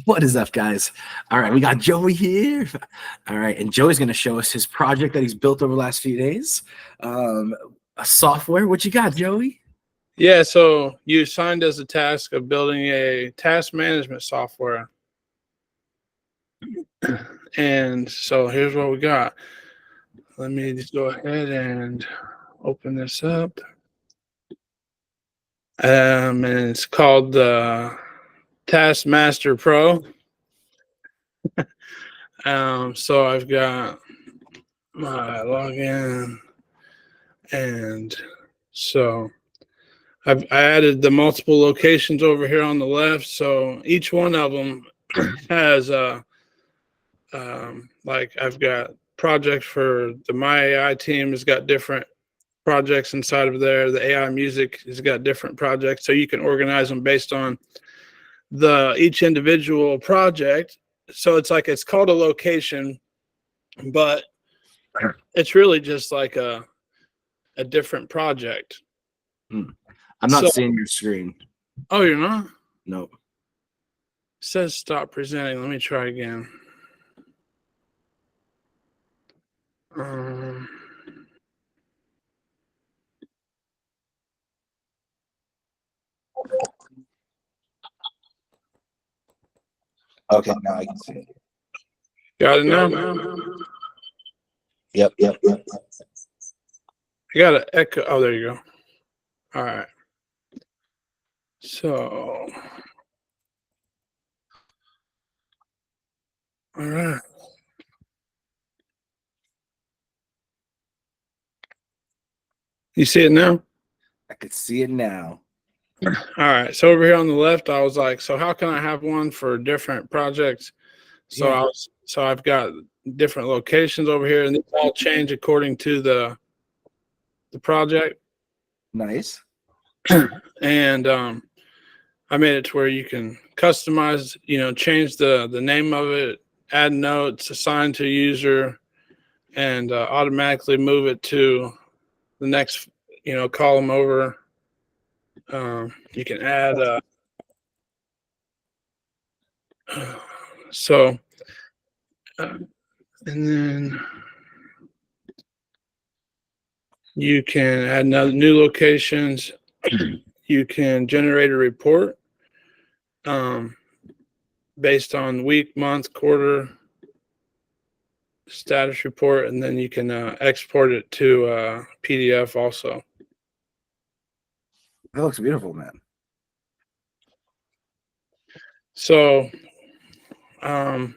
What is up, guys? All right, we got Joey here. All right, and Joey's going to show us his project that he's built over the last few days. A software. What you got, Joey? Yeah, so you assigned us a task of building a task management software. And so here's what we got. Let me just go ahead and open this up. And it's called the Taskmaster Pro. So I've got my login, and so I added the multiple locations over here on the left. So each one of them has like I've got projects for the My AI team has got different projects inside of there. The AI music has got different projects, so you can organize them based on each individual project. So it's called a location, but it's really just like a different project. I'm not seeing your screen. Oh, you're not? Nope. It says stop presenting. Let me try again. Okay, now I can see it. Got it now? Yep. I got an echo. Oh, there you go. All right. So, all right. You see it now? I could see it now. All right. So over here on the left, I was like, so how can I have one for different projects? So Yeah. I've got different locations over here, and they all change according to the project. Nice. And I made it to where you can customize, change the name of it, add notes, assign to a user, and automatically move it to the next, column over. You can add and then you can add new locations. You can generate a report based on week, month, quarter status report, and then you can export it to PDF also. That looks beautiful, man. So I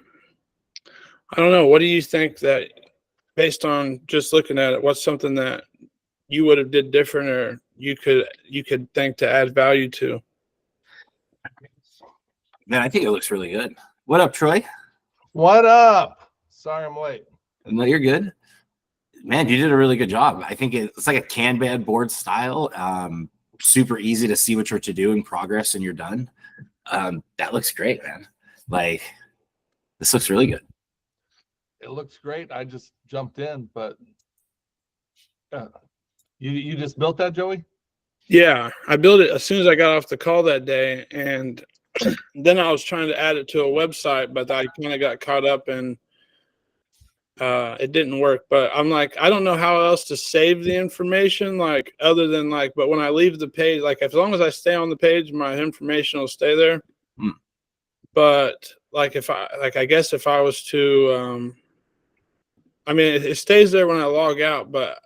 don't know. What do you think that, based on just looking at it, what's something that you would have did different, or you could think to add value to? Man, I think it looks really good. What up, Troy? What up? Sorry I'm late. No, you're good. Man, you did a really good job. I think it's like a Kanban board style. Super easy to see what you're to do in progress and you're done. That looks great, man. Like, this looks really good. It looks great. I just jumped in, but you just built that, Joey? Yeah, I built it as soon as I got off the call that day, and then I was trying to add it to a website, but I kind of got caught up and it didn't work. But I'm like, I don't know how else to save the information, like other than like, but when I leave the page, like as long as I stay on the page, my information will stay there. But like I guess if I was to I mean, it stays there when I log out, but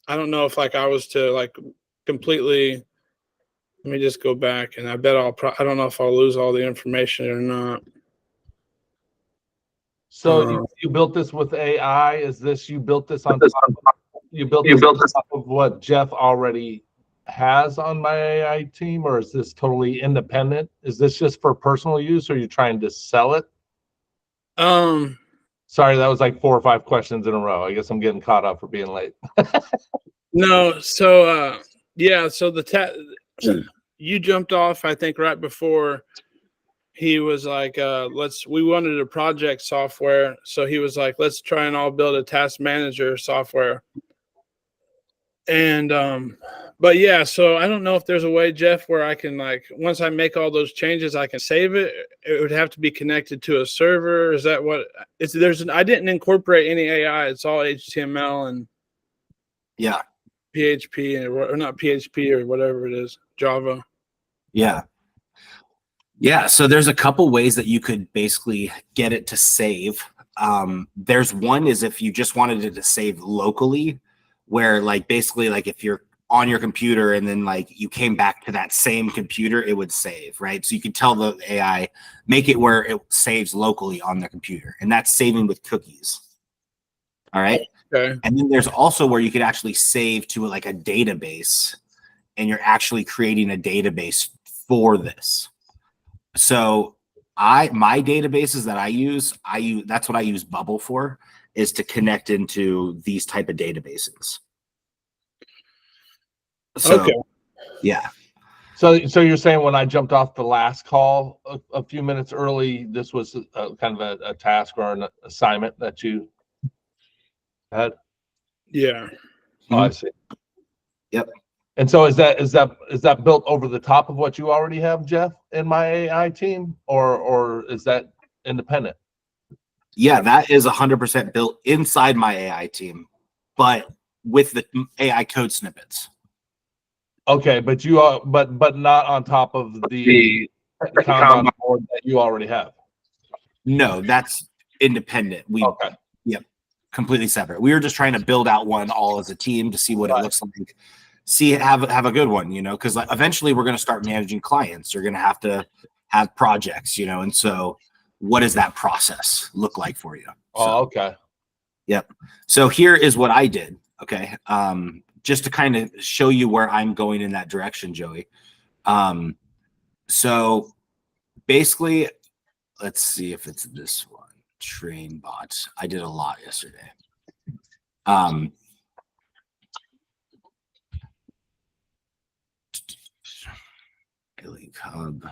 I don't know if like I was to like completely, let me just go back, and I bet I don't know if I'll lose all the information or not. So you built this with AI? Is this, you built this on top of what Jeff already has on My AI team, or is this totally independent? Is this just for personal use, or are you trying to sell it? Sorry, that was like 4 or 5 questions in a row. I guess I'm getting caught up for being late. No, so yeah, so you jumped off, I think, right before he was like, we wanted a project software. So he was like, let's try and all build a task manager software. And but yeah, so I don't know if there's a way, Jeff, where I can, like, once I make all those changes, I can save it. It would have to be connected to a server. Is that what it's I didn't incorporate any AI. It's all HTML and Yeah. PHP or not PHP or whatever it is, Java. Yeah. Yeah. So there's a couple ways that you could basically get it to save. There's one is if you just wanted it to save locally, where like basically like if you're on your computer and then like you came back to that same computer, it would save, right? So you can tell the AI, make it where it saves locally on the computer, and that's saving with cookies. All right. Okay. And then there's also where you could actually save to like a database, and you're actually creating a database for this. So my databases that I use that's what I use Bubble for, is to connect into these type of databases. So, Okay. yeah. So you're saying when I jumped off the last call a few minutes early, this was kind of a task or an assignment that you had? Yeah. Oh, I see. Yep. And so is that built over the top of what you already have, Jeff, in my AI team, or is that independent? Yeah, that is 100% built inside my AI team, but with the AI code snippets. Okay, but you are but not on top of the Kanban board that you already have. No, that's independent. Okay. Yep, completely separate. We were just trying to build out one all as a team to see what it looks like. Have a good one, because like eventually we're going to start managing clients. You're going to have projects, and so what does that process look like for you? Oh, okay. Yep. So here is what I did. Okay. Just to kind of show you where I'm going in that direction, Joey. So basically, let's see if it's this one. Train bots. I did a lot yesterday. Link Hub.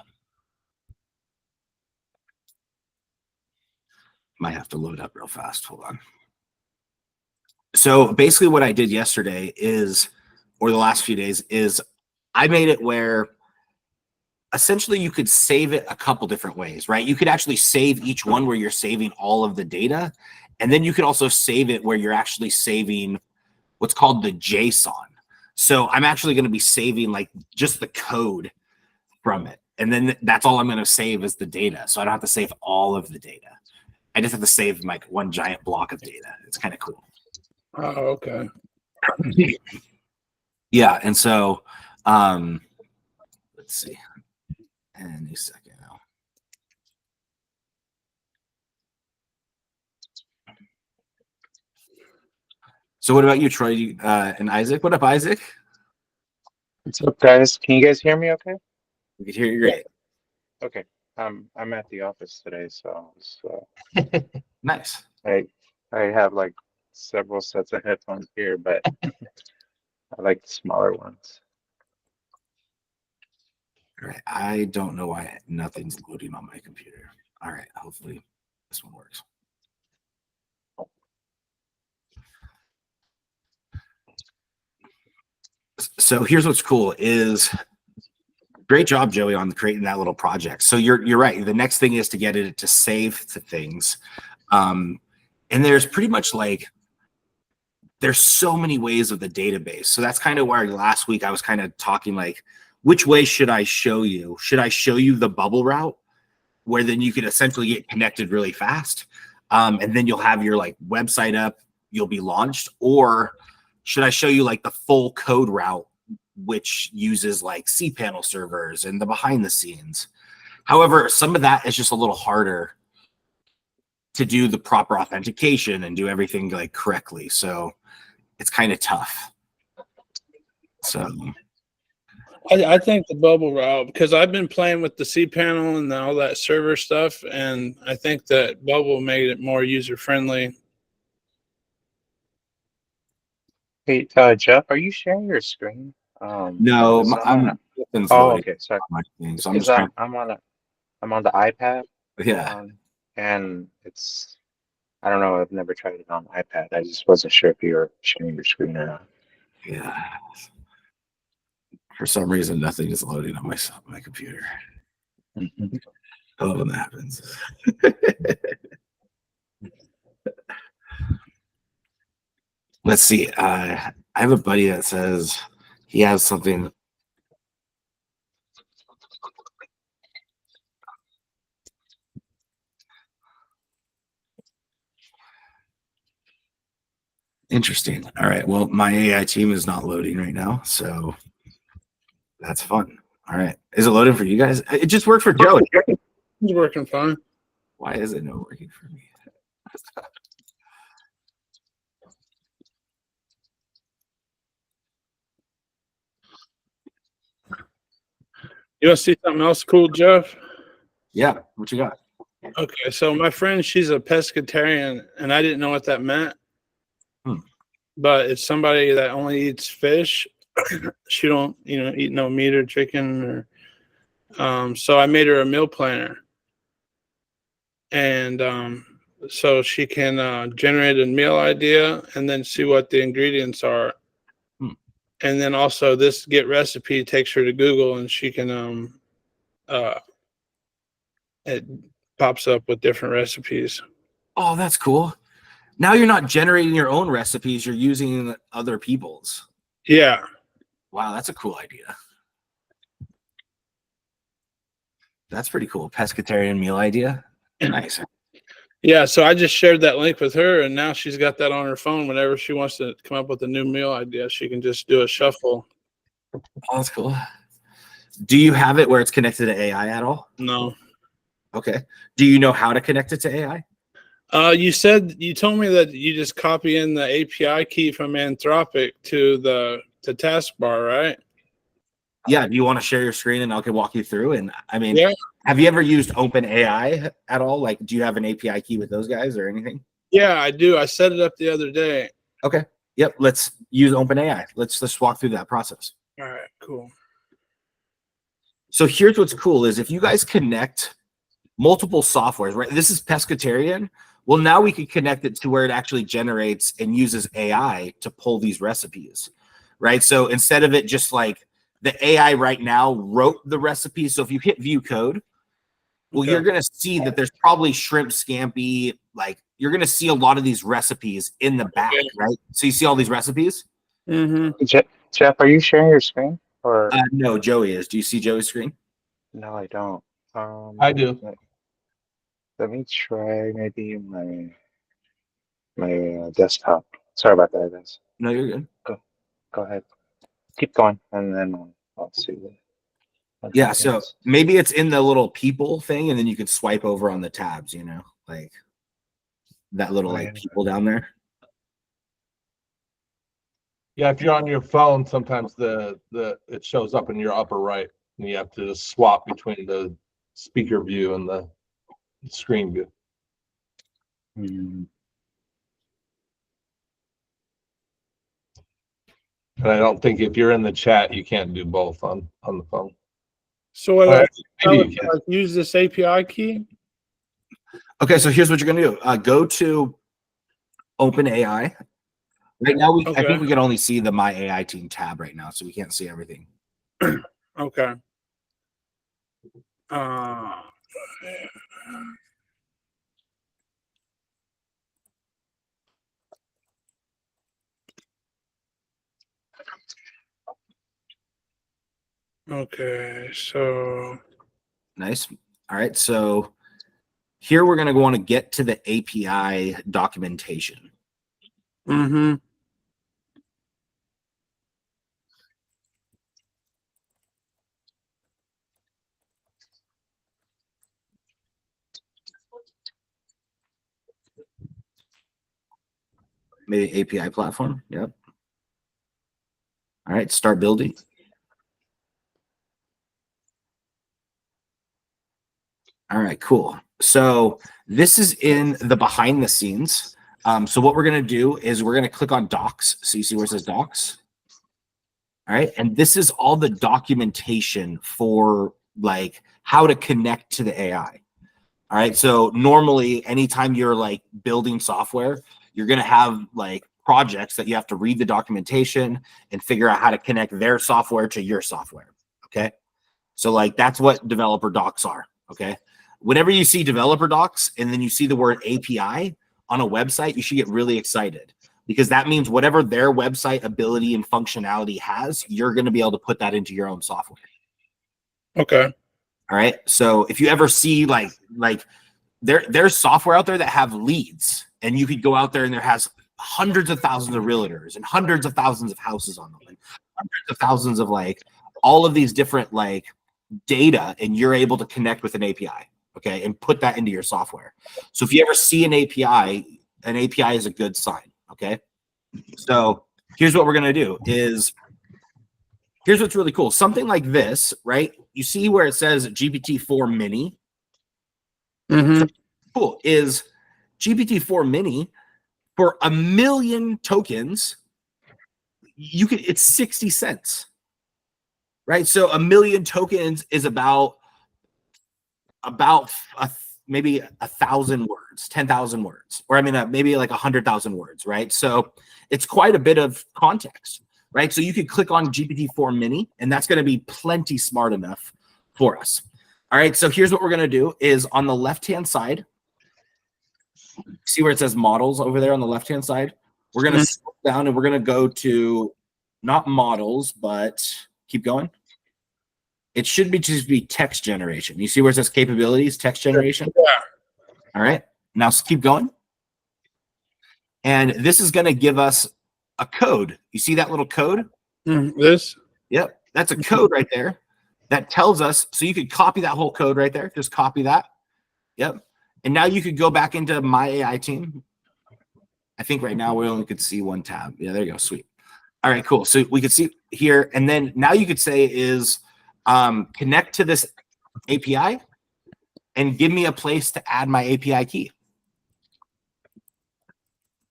Might have to load up real fast. Hold on. So basically what I did yesterday or the last few days, is I made it where essentially you could save it a couple different ways, right? You could actually save each one where you're saving all of the data. And then you could also save it where you're actually saving what's called the JSON. So I'm actually going to be saving like just the code from it. And then that's all I'm going to save is the data. So I don't have to save all of the data. I just have to save like one giant block of data. It's kind of cool. Oh, okay. Yeah. And so, let's see. Any second now. So what about you, Troy, and Isaac? What up, Isaac? What's up, guys? Can you guys hear me okay? We can hear you great. Okay. I'm at the office today, so Nice. I have like several sets of headphones here, but I like the smaller ones. All right. I don't know why nothing's loading on my computer. All right. Hopefully this one works. So here's what's cool is great job, Joey, on creating that little project. So you're right. The next thing is to get it to save to things. And there's pretty much like, there's so many ways of the database. So that's kind of where last week I was kind of talking like, which way should I show you? Should I show you the bubble route where then you could essentially get connected really fast? And then you'll have your like website up, you'll be launched, or should I show you like the full code route, which uses like cPanel servers and the behind the scenes? However, some of that is just a little harder to do the proper authentication and do everything like correctly. So it's kind of tough. So I think the bubble route, because I've been playing with the cPanel and all that server stuff, and I think that bubble made it more user friendly. Hey, Jeff, are you sharing your screen? no, 'cause okay, sorry. So I'm Because just trying. I'm on the iPad, Yeah. and I don't know, I've never tried it on iPad. I just wasn't sure if you were sharing your screen or not. Yeah. For some reason, nothing is loading on my computer. Mhm. I love when that happens. Let's see. I have a buddy that says he has something. Interesting. All right. Well, my AI team is not loading right now, so that's fun. All right. Is it loading for you guys? It just worked for Joey. It's working fine. Why is it not working for me? You want to see something else cool, Jeff? Yeah. What you got? Okay, so my friend, she's a pescatarian, and I didn't know what that meant. But it's somebody that only eats fish. She don't, eat no meat or chicken. Or, so I made her a meal planner, and so she can generate a meal idea and then see what the ingredients are. And then also this get recipe takes her to Google, and she can it pops up with different recipes. Oh, that's cool. Now you're not generating your own recipes, you're using other people's. Yeah. Wow, that's a cool idea. That's pretty cool. Pescatarian meal idea. Nice. Yeah, so I just shared that link with her, and now she's got that on her phone. Whenever she wants to come up with a new meal idea, she can just do a shuffle. Oh, that's cool. Do you have it where it's connected to AI at all? No. Okay. Do you know how to connect it to AI? You told me that you just copy in the API key from Anthropic to the taskbar, right? Yeah. Do you want to share your screen and I can walk you through? And I mean, Yeah. have you ever used OpenAI at all? Like, do you have an API key with those guys or anything? Yeah, I do. I set it up the other day. Okay. Yep. Let's use OpenAI. Let's just walk through that process. All right, cool. So here's what's cool is if you guys connect multiple softwares, right? This is pescatarian. Well, now we can connect it to where it actually generates and uses AI to pull these recipes, right? So instead of it just like the AI right now wrote the recipe. So if you hit view code, well, you're going to see that there's probably shrimp scampi. Like you're going to see a lot of these recipes in the back, right? So you see all these recipes? Mm-hmm. Jeff, are you sharing your screen? Or No, Joey is. Do you see Joey's screen? no, I don't. I do. Let me try maybe my desktop. Sorry about that, guys. No, you're good. Go ahead. Keep going, and then I'll see. Yeah, so maybe it's in the little people thing, and then you could swipe over on the tabs, like that little like people down there. Yeah, if you're on your phone, sometimes it shows up in your upper right, and you have to just swap between the speaker view and the screen view. And I don't think if you're in the chat, you can't do both on the phone. So what maybe you can. use this API key? Okay, so here's what you're gonna do. Go to OpenAI. Right now, I think we can only see the My AI Team tab right now, so we can't see everything. Okay. Okay, so nice. All right, so here we're gonna want to get to the API documentation. Mm-hmm. Maybe API platform. Yep. All right, start building. All right, cool. So this is in the behind the scenes. So what we're going to do is we're going to click on docs. So you see where it says docs. All right. And this is all the documentation for like how to connect to the AI. All right. So normally anytime you're like building software, you're going to have like projects that you have to read the documentation and figure out how to connect their software to your software. Okay. So like that's what developer docs are. Okay. Whenever you see developer docs and then you see the word API on a website, you should get really excited because that means whatever their website ability and functionality has, you're going to be able to put that into your own software. Okay. All right. So if you ever see like there's software out there that have leads and you could go out there and there has hundreds of thousands of realtors and hundreds of thousands of houses on them and hundreds of thousands of like all of these different like data, and you're able to connect with an API, okay, and put that into your software. So if you ever see an API is a good sign, okay? So here's what we're gonna do is, here's what's really cool. Something like this, right? You see where it says GPT-4 Mini? Mm-hmm. Cool, is GPT-4 Mini for 1 million tokens, you could, it's 60 cents. Right, so 1 million tokens is about maybe 1,000 words, 10,000 words, or I mean maybe like 100,000 words, right? So it's quite a bit of context, right? So you could click on GPT-4 Mini, and that's going to be plenty smart enough for us. All right, so here's what we're going to do: is on the left-hand side, see where it says models over there on the left-hand side. We're going to scroll down and we're going to go to not models, but keep going. It should be just be text generation. You see where it says capabilities, text generation? Yeah. All right. Now keep going. And this is going to give us a code. You see that little code? This? Yep. That's a code right there that tells us. So you could copy that whole code right there. Just copy that. Yep. And now you could go back into my AI team. I think right now we only could see one tab. Yeah, there you go. Sweet. All right, cool. So we could see here. And then now you could say is connect to this API and give me a place to add my API key.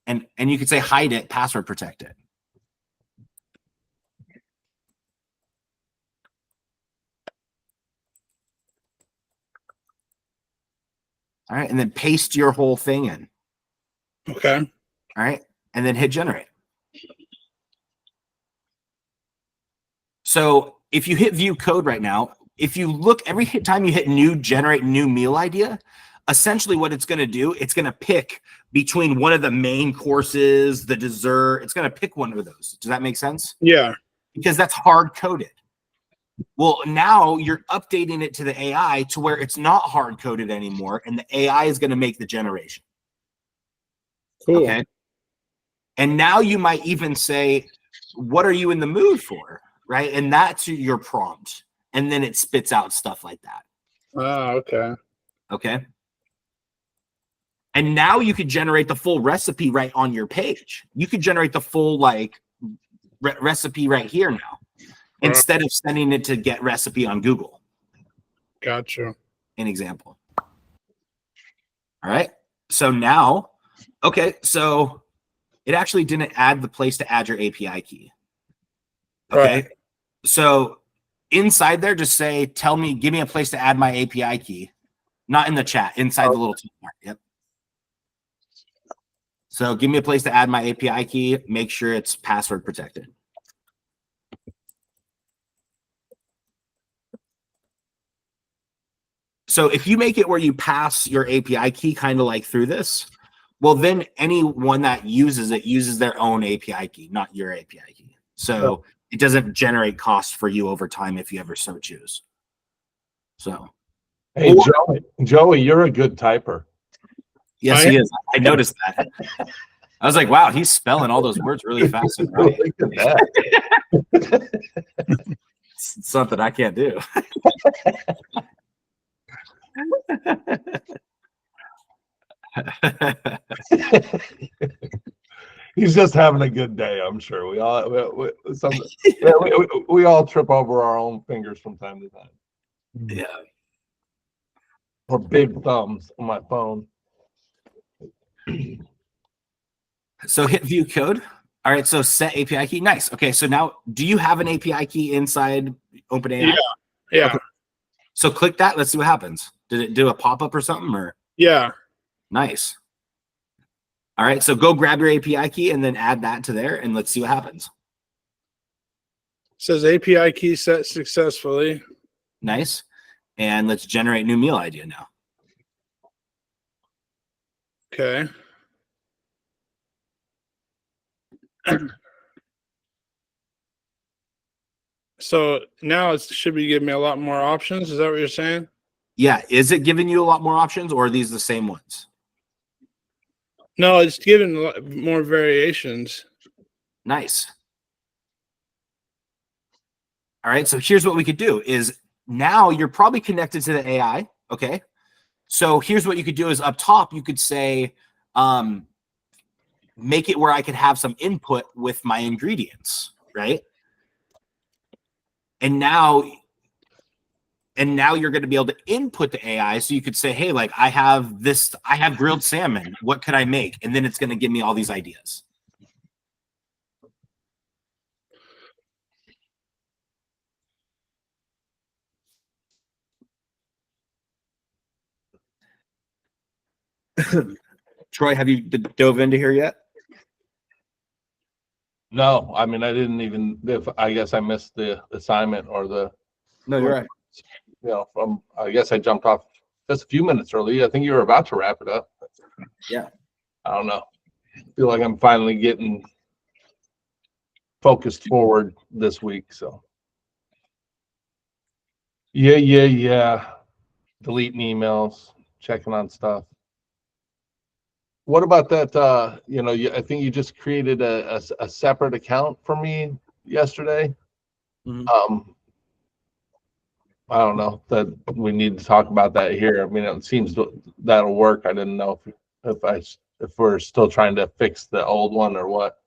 And you could say hide it, password protect it. All right, and then paste your whole thing in. Okay. All right, and then hit generate. So if you hit view code right now, if you look every time you hit new, generate new meal idea, essentially what it's going to do, it's going to pick between one of the main courses, the dessert. It's going to pick one of those. Does that make sense? Yeah. Because that's hard coded. Well, now you're updating it to the AI to where it's not hard coded anymore, and the AI is going to make the generation. Cool. Okay. And now you might even say, what are you in the mood for? Right. And that's your prompt. And then it spits out stuff like that. Ah, okay. Okay. And now you could generate the full recipe right on your page. You could generate the full like recipe right here now, instead of sending it to get recipe on Google. Gotcha. An example. All right. So now, okay. So it actually didn't add the place to add your API key. Okay. Right. So inside there, just say, give me a place to add my API key. Not in the chat, inside the little text mark. Yep. So give me a place to add my API key. Make sure it's password protected. So if you make it where you pass your API key kind of like through this, well, then anyone that uses it uses their own API key, not your API key. So it doesn't generate cost for you over time if you ever so choose. So, hey, Joey, you're a good typer. Yes, he is. I noticed that. I was like, wow, he's spelling all those words really fast and right. Look at that. It's something I can't do. He's just having a good day, I'm sure. We all trip over our own fingers from time to time. Yeah. Or big thumbs on my phone. So hit view code. All right. So set API key. Nice. Okay. So now, do you have an API key inside OpenAI? Yeah. Okay. So click that. Let's see what happens. Did it do a pop-up or something? Or yeah. Nice. All right, so go grab your API key and then add that to there, and let's see what happens. Says API key set successfully. Nice. And let's generate new meal idea now. Okay. So now it should be giving me a lot more options. Is that what you're saying? Yeah, is it giving you a lot more options, or are these the same ones? No, it's giving a lot more variations. Nice. All right, so here's what we could do is now you're probably connected to the AI, okay? So here's what you could do is up top, you could say, make it where I could have some input with my ingredients, right? And now you're going to be able to input the AI. So you could say, hey, like I have grilled salmon. What could I make? And then it's going to give me all these ideas. Troy, have you dove into here yet? No, I mean, I didn't even, I guess I missed the assignment or the, No, you're right. you know, I guess I jumped off just a few minutes early. I think you were about to wrap it up. Yeah. I don't know. I feel like I'm finally getting focused forward this week. So yeah. Deleting emails, checking on stuff. What about that? You know, I think you just created a separate account for me yesterday. Mhm. I don't know that we need to talk about that here. I mean, it seems that'll work. I didn't know if we're still trying to fix the old one or what.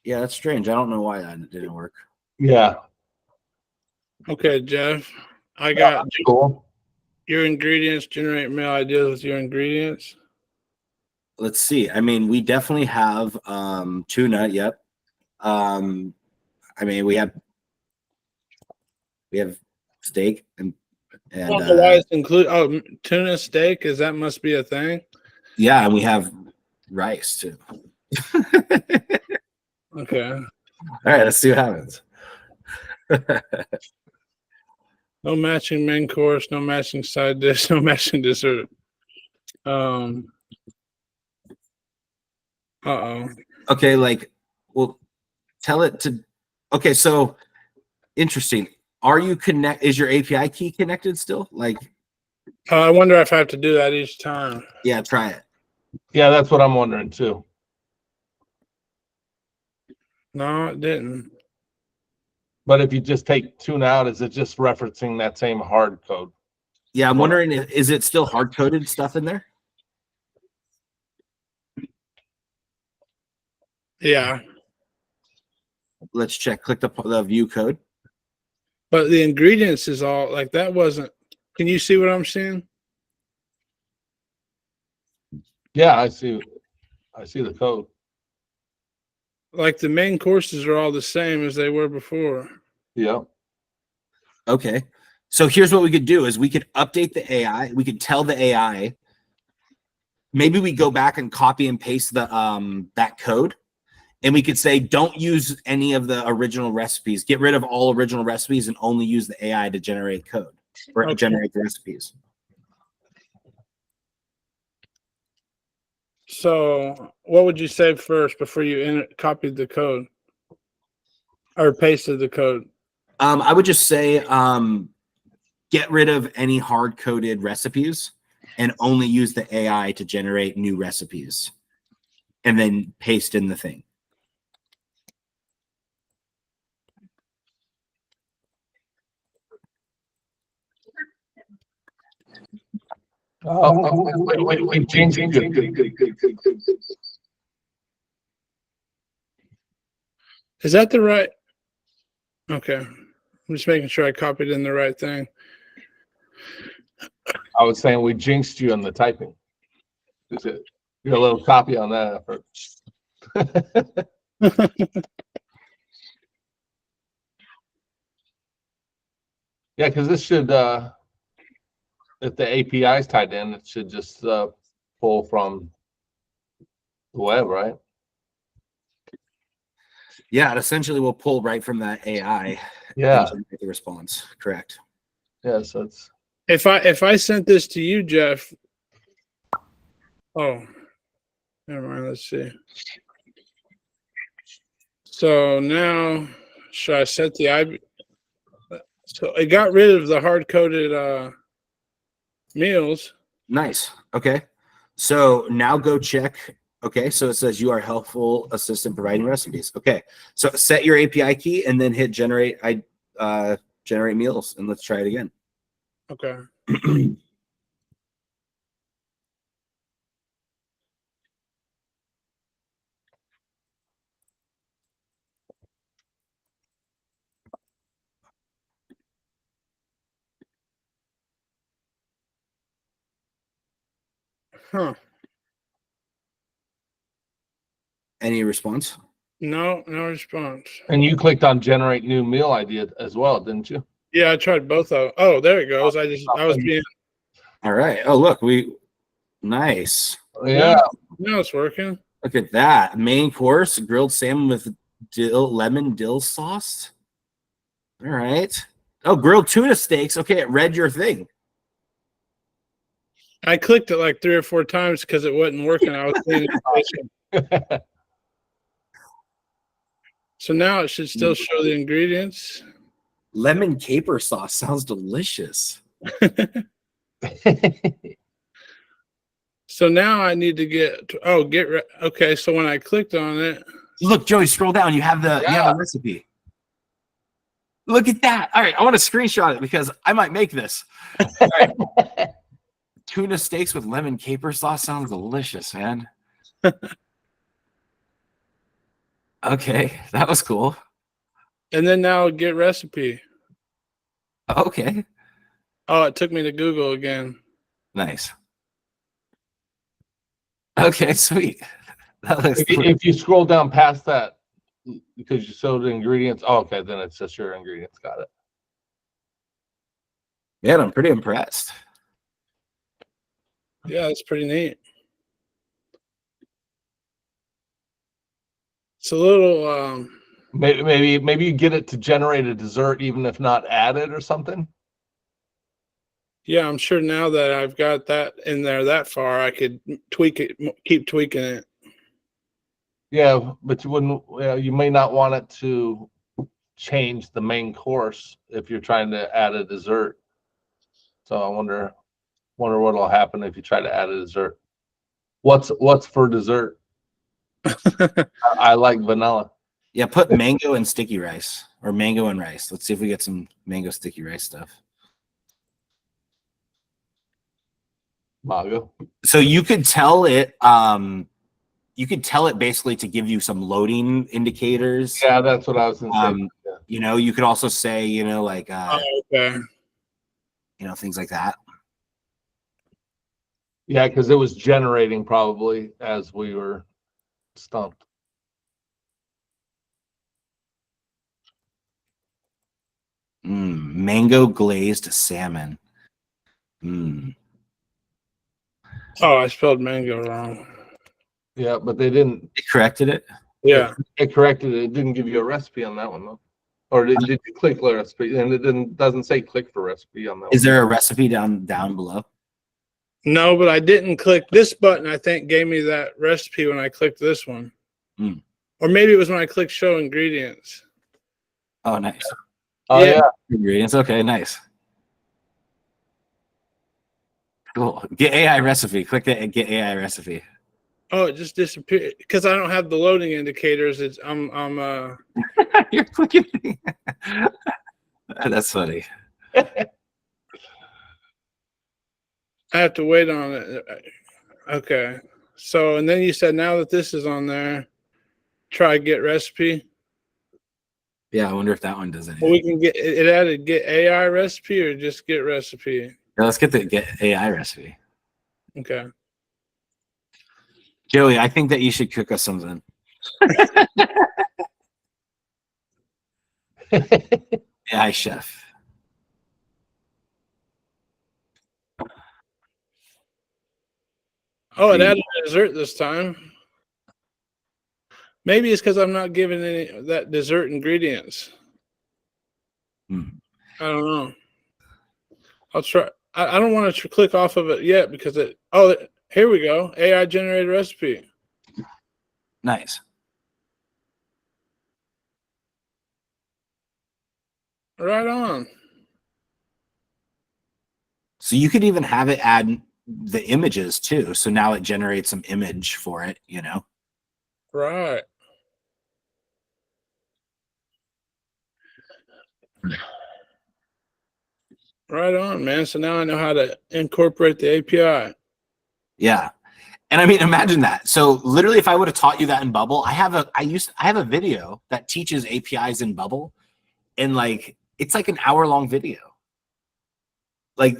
Yeah, that's strange. I don't know why that didn't work. Yeah. Okay, Jeff. I got Cool. your ingredients, generate meal ideas with your ingredients. Let's see. I mean, we definitely have tuna. Yep. I mean, we have steak and I don't know why it's included. Oh, tuna steak. That must be a thing? yeah, and we have rice too. Okay. All right, let's see what happens. No matching main course, no matching side dish, no matching dessert. Uh-oh. Okay, like, well, tell it to. Okay, so interesting. Are you is your API key connected still? Like, I wonder if I have to do that each time. yeah, try it. Yeah, that's what I'm wondering too. No, it didn't. But if you just take tuna out, is it just referencing that same hard code? Yeah, I'm wondering, is it still hard coded stuff in there? Yeah. Let's check. Click the view code. But the ingredients is all like that wasn't. Can you see what I'm seeing? Yeah, I see the code. Like the main courses are all the same as they were before. Yeah. Okay. So here's what we could do is we could update the AI. We could tell the AI, maybe we go back and copy and paste the that code. And we could say, don't use any of the original recipes. Get rid of all original recipes and only use the AI to generate code or generate the recipes. So what would you say first before you copied the code or pasted the code? I would just say get rid of any hard-coded recipes and only use the AI to generate new recipes and then paste in the thing. Wait. Change. Good. Is that the right? Okay. I'm just making sure I copied in the right thing. I was saying we jinxed you on the typing. You're a little copy on that effort. Yeah, because this should, if the API is tied in, it should just pull from the web, right? Yeah, it essentially will pull right from that AI Yeah. and generate the response. Correct. Yeah. So it's If I sent this to you, Jeff. Oh, never mind. Let's see. So now, should I set the IP? So it got rid of the hard coded meals. Nice. Okay. So now go check. Okay. So it says you are helpful assistant providing recipes. Okay. So set your API key and then hit generate generate meals and let's try it again. Okay. Huh. Any response? No response. and you clicked on generate new meal idea as well, didn't you? Yeah, I tried both of them. Oh, there it goes. I was being. All right. Oh, look, nice. Yeah. Now it's working. Look at that. Main course, grilled salmon with lemon dill sauce. All right. Oh, grilled tuna steaks. Okay, it read your thing. I clicked it like 3 or 4 times because it wasn't working. I was seeing it. So now it should still show the ingredients. Lemon caper sauce sounds delicious. So now I need to get okay. So when I clicked on it, Look, Joey, scroll down. You have the recipe. Look at that. All right, I want to screenshot it because I might make this. All right. Tuna steaks with lemon caper sauce sounds delicious, man. Okay, that was cool. and then now get recipe. Okay, Oh, it took me to Google again. nice. Okay, sweet. That looks If you scroll down past that, because you showed the ingredients, okay, then it's just your ingredients. Got it. man, I'm pretty impressed. Yeah, that's pretty neat. It's a little Maybe you get it to generate a dessert, even if not added or something. yeah, I'm sure now that I've got that in there that far, I could tweak it, keep tweaking it. Yeah, but you wouldn't. You may not want it to change the main course if you're trying to add a dessert. So I wonder what'll happen if you try to add a dessert. What's for dessert? I like vanilla. Yeah, put mango and sticky rice or mango and rice. Let's see if we get some mango sticky rice stuff. Mago. So you could tell it basically to give you some loading indicators. Yeah, that's what I was gonna say. You know, you could also say, you know, like Okay. you know, things like that. Yeah, because it was generating probably as we were stumped. Mango glazed salmon. Mm. Oh, I spelled mango wrong. Yeah, but they didn't. It corrected it. Yeah. It corrected it. It didn't give you a recipe on that one though. Or did you click the recipe? And it doesn't say click for recipe on that Is one. there a recipe down below? No, but I didn't click this button. I think gave me that recipe when I clicked this one. Hmm. Or maybe it was when I clicked show ingredients. Oh, nice. Oh Yeah. yeah. Ingredients. Okay, nice. Cool. Get AI recipe. Click the get AI recipe. Oh, it just disappeared because I don't have the loading indicators. It's You're clicking. That's funny. I have to wait on it. Okay. So, and then you said now that this is on there, try get recipe. Yeah, I wonder if that one does anything. Well, we can get it added get AI recipe or just get recipe. Yeah, let's get the get AI recipe. Okay. Joey, I think that you should cook us something. AI chef. Oh, it added a dessert this time. Maybe it's because I'm not giving any that dessert ingredients. Hmm. I don't know. I'll try. I don't want to click off of it yet because it. Oh, here we go. AI generated recipe. Nice. Right on. So you could even have it add the images too. So now it generates some image for it, you know? Right. Right on, man. So now I know how to incorporate the API. Yeah. And I mean, imagine that. So literally, if I would have taught you that in Bubble, I have a video that teaches APIs in Bubble, and like it's like an hour-long video. Like,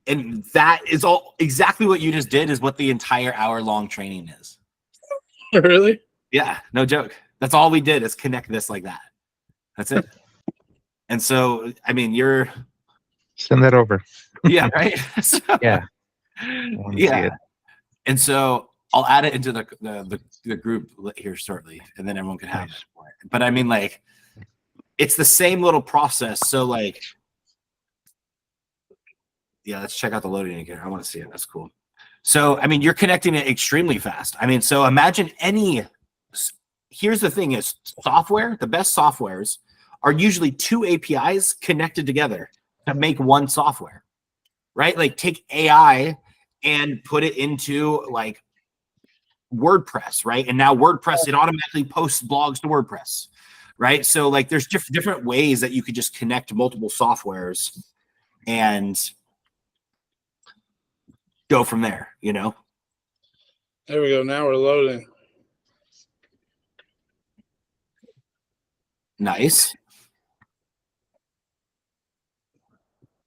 and that is all exactly what you just did is what the entire hour-long training is. Really? Yeah, no joke. That's all we did is connect this like that. That's it. And so, I mean, you're Send that over. yeah, right. So, Yeah. I wanna see yeah. it. And so I'll add it into the group here shortly, and then everyone can have Nice. it. But I mean, like, it's the same little process. So, like, yeah, let's check out the loading again. I want to see it. That's cool. So, I mean, you're connecting it extremely fast. I mean, so imagine any. Here's the thing: is software. The best softwares are usually two APIs connected together to make one software, right? Like, take AI and put it into like WordPress, right? And now WordPress, it automatically posts blogs to WordPress, right? So like there's different ways that you could just connect multiple softwares and go from there, you know? There we go. Now we're loading. Nice.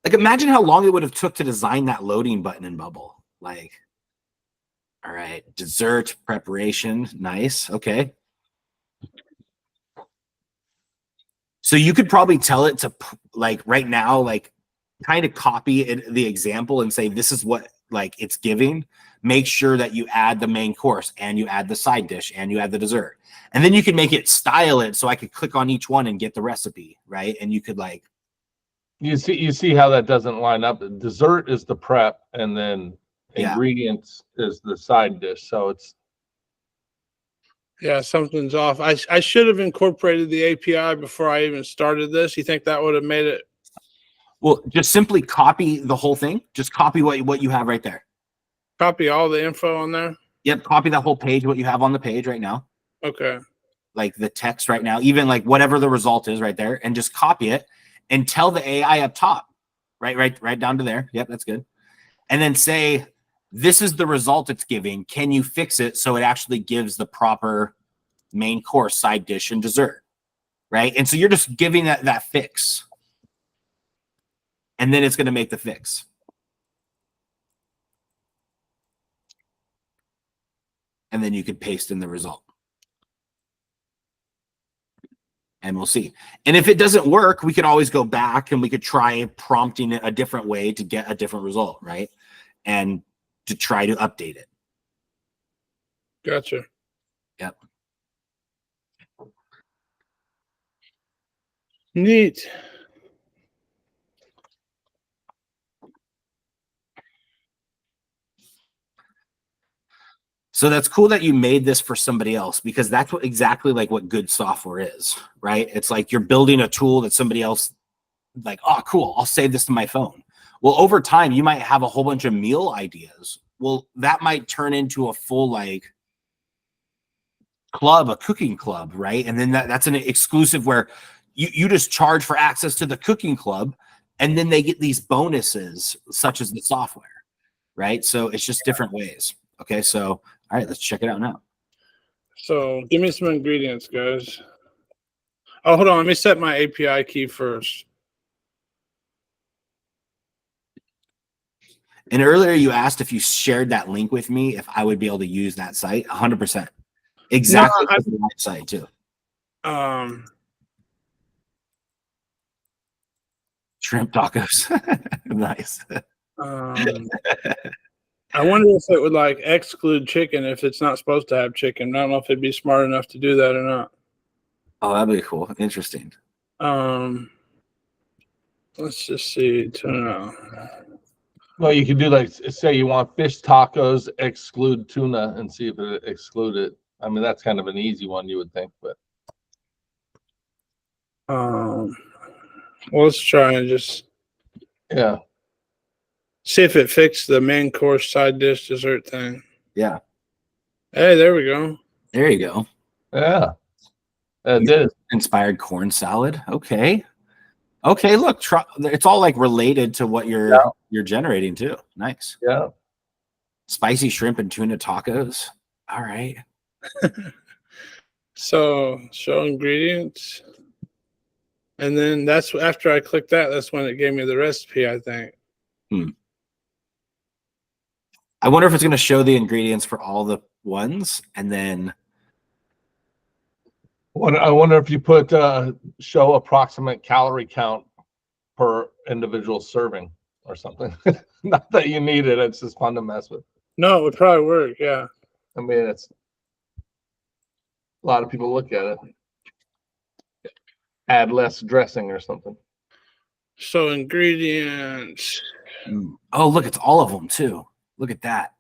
Like imagine how long it would have took to design that loading button in Bubble. Like, all right, dessert preparation. Nice. Okay. So you could probably tell it to like right now, like kind of copy it, the example and say, this is what like it's giving. Make sure that you add the main course and you add the side dish and you add the dessert. And then you can make it style it so I could click on each one and get the recipe, right? And you could like You see how that doesn't line up. Dessert is the prep, and then Yeah. ingredients is the side dish. So it's Yeah, something's off. I should have incorporated the API before I even started this. You think that would have made it? well, just simply copy the whole thing. Just copy what you have right there. Copy all the info on there? Yep, copy that whole page, what you have on the page right now. Okay. Like the text right now, even like whatever the result is right there, and just copy it and tell the AI up top, right down to there. Yep, that's good. And then say, this is the result it's giving. Can you fix it so it actually gives the proper main course, side dish, and dessert, right? And so you're just giving that fix, and then it's going to make the fix. And then you could paste in the result. And we'll see. And if it doesn't work, we could always go back and we could try prompting it a different way to get a different result, right? And to try to update it. Gotcha. Yep. Neat. So that's cool that you made this for somebody else, because that's what exactly like what good software is, right? It's like you're building a tool that somebody else like, oh, cool, I'll save this to my phone. Well, over time, you might have a whole bunch of meal ideas. Well, that might turn into a full like club, a cooking club, right? And then that's an exclusive where you just charge for access to the cooking club, and then they get these bonuses such as the software, right? So it's just different ways. Okay, so all right, let's check it out now. So give me some ingredients, guys. Oh, hold on. Let me set my API key first. And earlier you asked if you shared that link with me, if I would be able to use that site. 100%. Exactly. No, the site too. Shrimp tacos. Nice. I wonder if it would like exclude chicken if it's not supposed to have chicken. I don't know if it'd be smart enough to do that or not. Oh, that'd be cool. Interesting. Let's just see. Tuna. Well, you could do like say you want fish tacos, exclude tuna, and see if it exclude it. I mean, that's kind of an easy one, you would think, but Well, let's try and just yeah. see if it fixed the main course, side dish, dessert thing. Yeah. Hey, there we go. There you go. Yeah. It did. Inspired corn salad. Okay. Okay, look, it's all like related to what you're generating too. Nice. Yeah. Spicy shrimp and tuna tacos. All right. So show ingredients. And then that's after I clicked that, that's when it gave me the recipe, I think. I wonder if it's going to show the ingredients for all the ones and then. I wonder if you put show approximate calorie count per individual serving or something. Not that you need it. It's just fun to mess with. No, it would probably work. Yeah. I mean, it's a lot of people look at it. Add less dressing or something. So ingredients. Oh, look, it's all of them too. Look at that.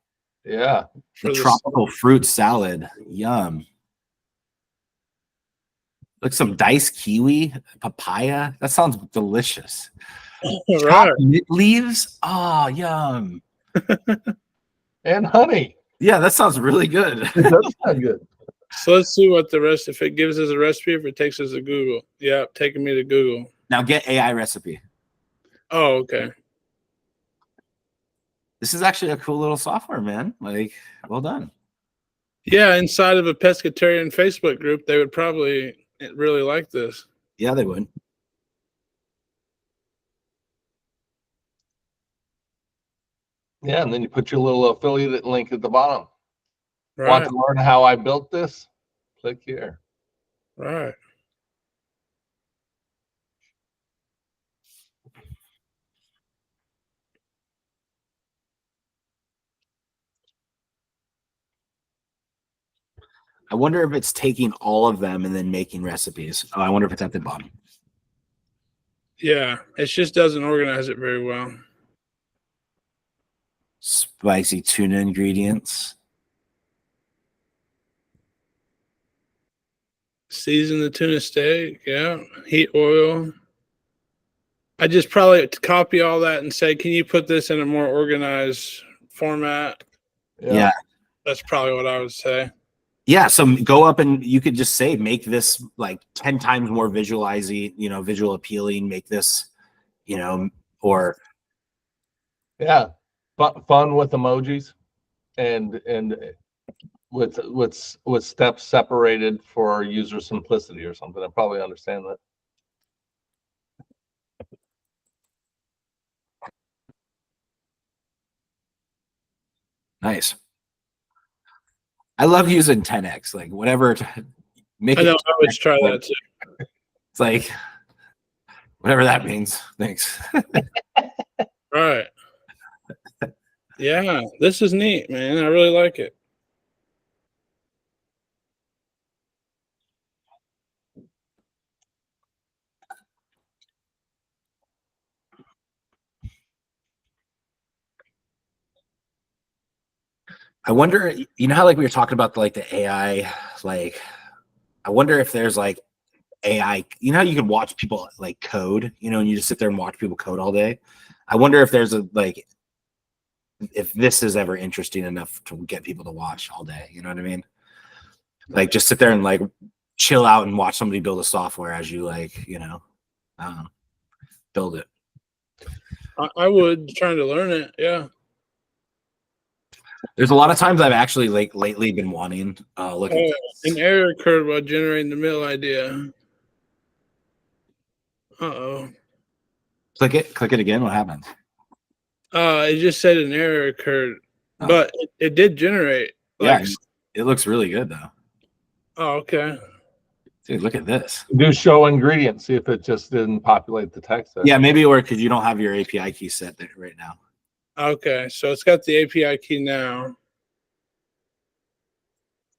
Yeah. The tropical fruit salad. Yum. Look, some diced kiwi, papaya. That sounds delicious. Right. Chopped mint leaves. Oh, yum. And honey. Yeah, that sounds really good. It does sound good. So let's see what the rest, if it gives us a recipe, if it takes us to Google. Yeah, taking me to Google. Now get AI recipe. Oh, okay. This is actually a cool little software, man. Like, well done. Yeah, inside of a pescatarian Facebook group, they would probably really like this. Yeah, they would. Yeah, and then you put your little affiliate link at the bottom. Right. Want to learn how I built this? Click here. Right. I wonder if it's taking all of them and then making recipes. Oh, I wonder if it's at the bottom. Yeah, it just doesn't organize it very well. Spicy tuna ingredients. Season the tuna steak. Yeah. Heat oil. I just probably copy all that and say, can you put this in a more organized format? Yeah. That's probably what I would say. Yeah, so go up and you could just say, make this like 10 times more visualizing, visual appealing, make this, or. Yeah, fun with emojis and with steps separated for user simplicity or something. I probably understand that. Nice. I love using 10x, like whatever. Make I know, it I would try that too. It's like whatever that means. Thanks. Right. Yeah, this is neat, man. I really like it. I wonder, how like we were talking about like the AI, like I wonder if there's like AI, how you can watch people like code, and you just sit there and watch people code all day. I wonder if there's if this is ever interesting enough to get people to watch all day. You know what I mean? Like just sit there and like chill out and watch somebody build a software as you build it. I would trying to learn it. Yeah. There's a lot of times I've actually like lately been wanting look at an error occurred while generating the mill idea. Uh-oh. Click it again. What happens? It just said an error occurred, but it did generate. Yeah, it looks really good though. Oh, okay. Dude, look at this. Do show ingredients. See if it just didn't populate the text. Yeah, maybe, or because you don't have your API key set there right now. Okay, so it's got the API key now.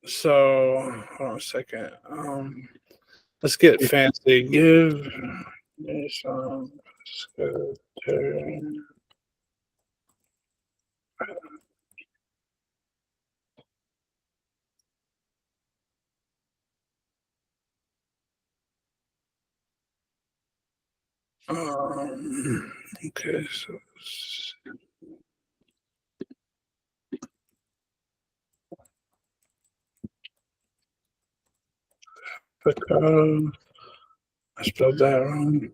So hold on a second. Let's get fancy. Give me some scooter. Okay, so I spelled that wrong.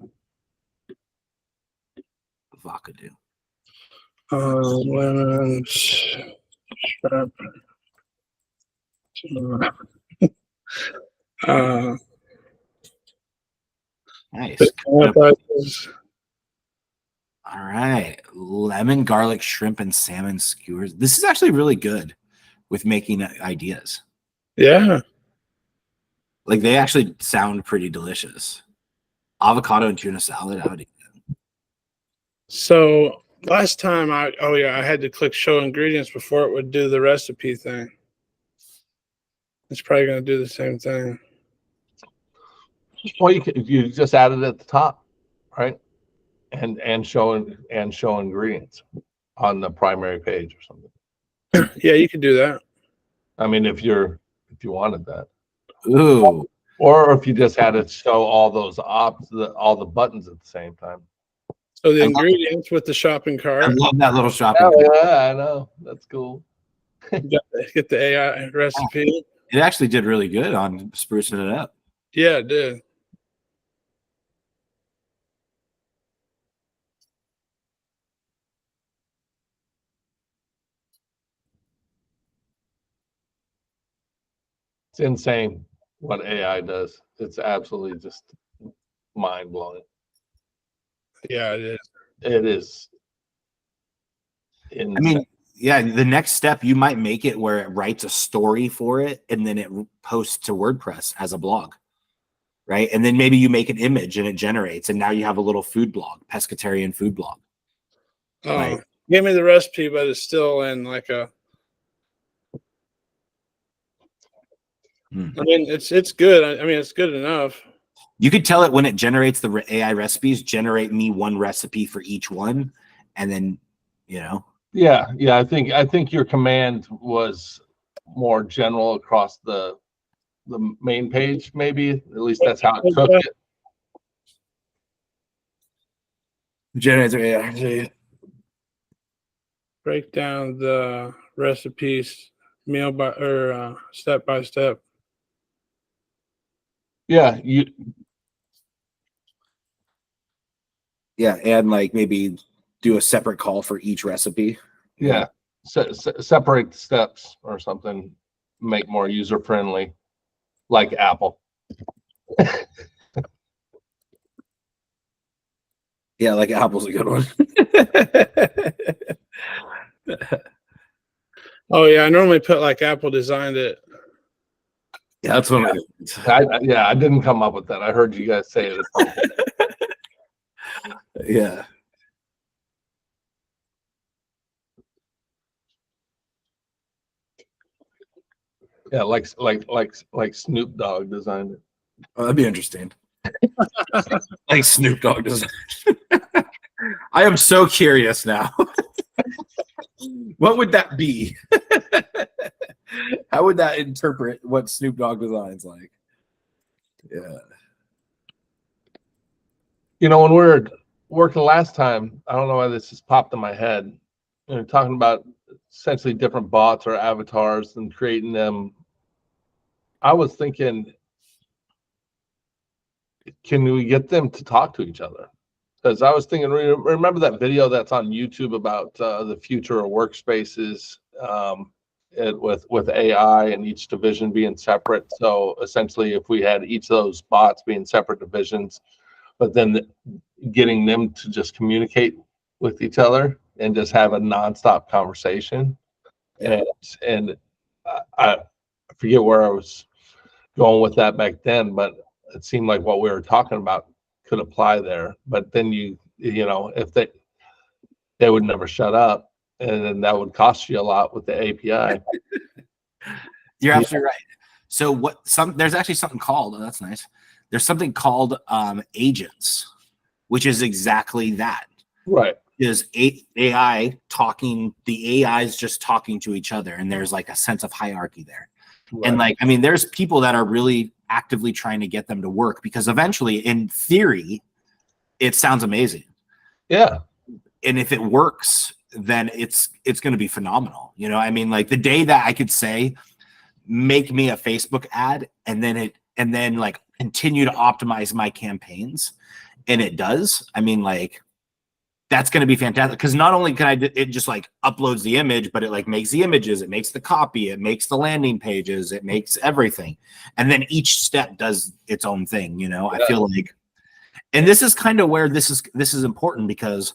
Vakadu. Women's strap. Nice. Enterprises. All right. Lemon, garlic, shrimp, and salmon skewers. This is actually really good with making ideas. Yeah. Like they actually sound pretty delicious. Avocado and tuna salad. I would eat that. So last time I had to click show ingredients before it would do the recipe thing. It's probably going to do the same thing. Well, you just add it at the top, right? And show ingredients on the primary page or something. Yeah, you could do that. I mean, if you wanted that. Ooh. Or if you just had it show all those all the buttons at the same time. So the ingredients with the shopping I cart. love that little shopping Oh, cart. yeah, I know. That's cool. Get the AI recipe. It actually did really good on sprucing it up. Yeah, it did. It's insane what AI does. It's absolutely just mind blowing. Yeah, it is. It is insane. I mean, yeah, the next step, you might make it where it writes a story for it and then it posts to WordPress as a blog, right? And then maybe you make an image and it generates, and now you have a little food blog, pescatarian food blog. Like, Give me the recipe, but it's still in like a. I mean, it's good. I mean, it's good enough. you could tell it when it generates the AI recipes, generate me one recipe for each one, and then, you know. Yeah. I think your command was more general across the main page, maybe. At least that's how it took it. Generates AI. Break down the recipes meal by or step by step. Yeah, and like maybe do a separate call for each recipe. Yeah, separate the steps or something, make more user friendly, like Apple. Yeah, like Apple's a good one. Oh yeah, I normally put like Apple designed it. Yeah, that's what I didn't come up with that. I heard you guys say it. Yeah. Yeah, like Snoop Dogg designed it. Oh, that'd be interesting. Like Snoop Dogg does. I am so curious now. What would that be? How would that interpret what Snoop Dogg designs like? Yeah. You know, when we were working last time, I don't know why this just popped in my head. We were talking about essentially different bots or avatars and creating them. I was thinking, can we get them to talk to each other? Because I was thinking, remember that video that's on YouTube about the future of workspaces with AI and each division being separate. So essentially, if we had each of those bots being separate divisions, but then getting them to just communicate with each other and just have a nonstop conversation. Yeah. And I forget where I was going with that back then, but it seemed like what we were talking about could apply there. But then you know, if they would never shut up, and then that would cost you a lot with the API. You're absolutely right. So there's actually something called, oh, that's nice. There's something called agents, which is exactly that. Right. Is AI talking, the AI is just talking to each other, and there's like a sense of hierarchy there. Right. And like, I mean, there's people that are really actively trying to get them to work, because eventually, in theory, it sounds amazing. Yeah. And if it works, then it's going to be phenomenal. You know, I mean, like the day that I could say, make me a Facebook ad, and then like continue to optimize my campaigns, and it does. I mean, like, that's going to be fantastic, because not only can it just like uploads the image, but it like makes the images, it makes the copy, it makes the landing pages, it makes everything. And then each step does its own thing, you know. Yeah. I feel like, and this is kind of where this is important, because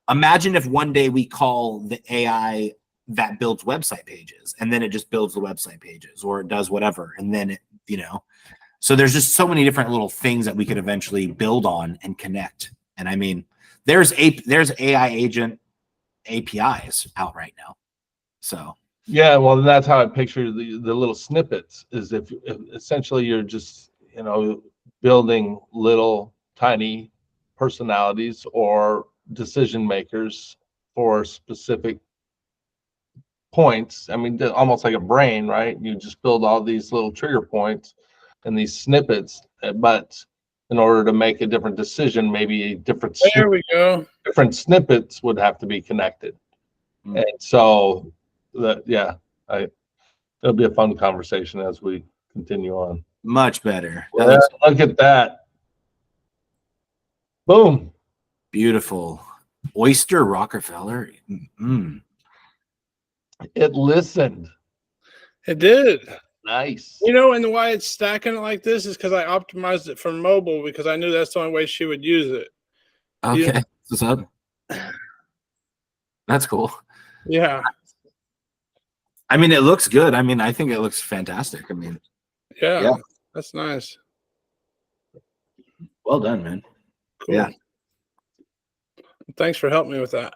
imagine if one day we call the AI that builds website pages, and then it just builds the website pages, or it does whatever. And then it, you know, so there's just so many different little things that we could eventually build on and connect. And I mean, there's AI agent APIs out right now. So Yeah, well, that's how I picture the little snippets, is if essentially you're just, you know, building little tiny personalities or decision makers for specific points. I mean, almost like a brain, right? You just build all these little trigger points and these snippets, but in order to make a different decision, maybe different There we go. different snippets would have to be connected. Mm. And so it'll be a fun conversation as we continue on. much better. That Yeah, looks look at that. Boom. beautiful. Oyster Rockefeller. It listened. It did. Nice. You know, and why it's stacking it like this is because I optimized it for mobile, because I knew that's the only way she would use it. Okay. Yeah. What's up? That's cool. Yeah. I mean, it looks good. I mean, I think it looks fantastic. I mean, Yeah. Yeah. That's nice. well done, man. Cool. Yeah. Thanks for helping me with that.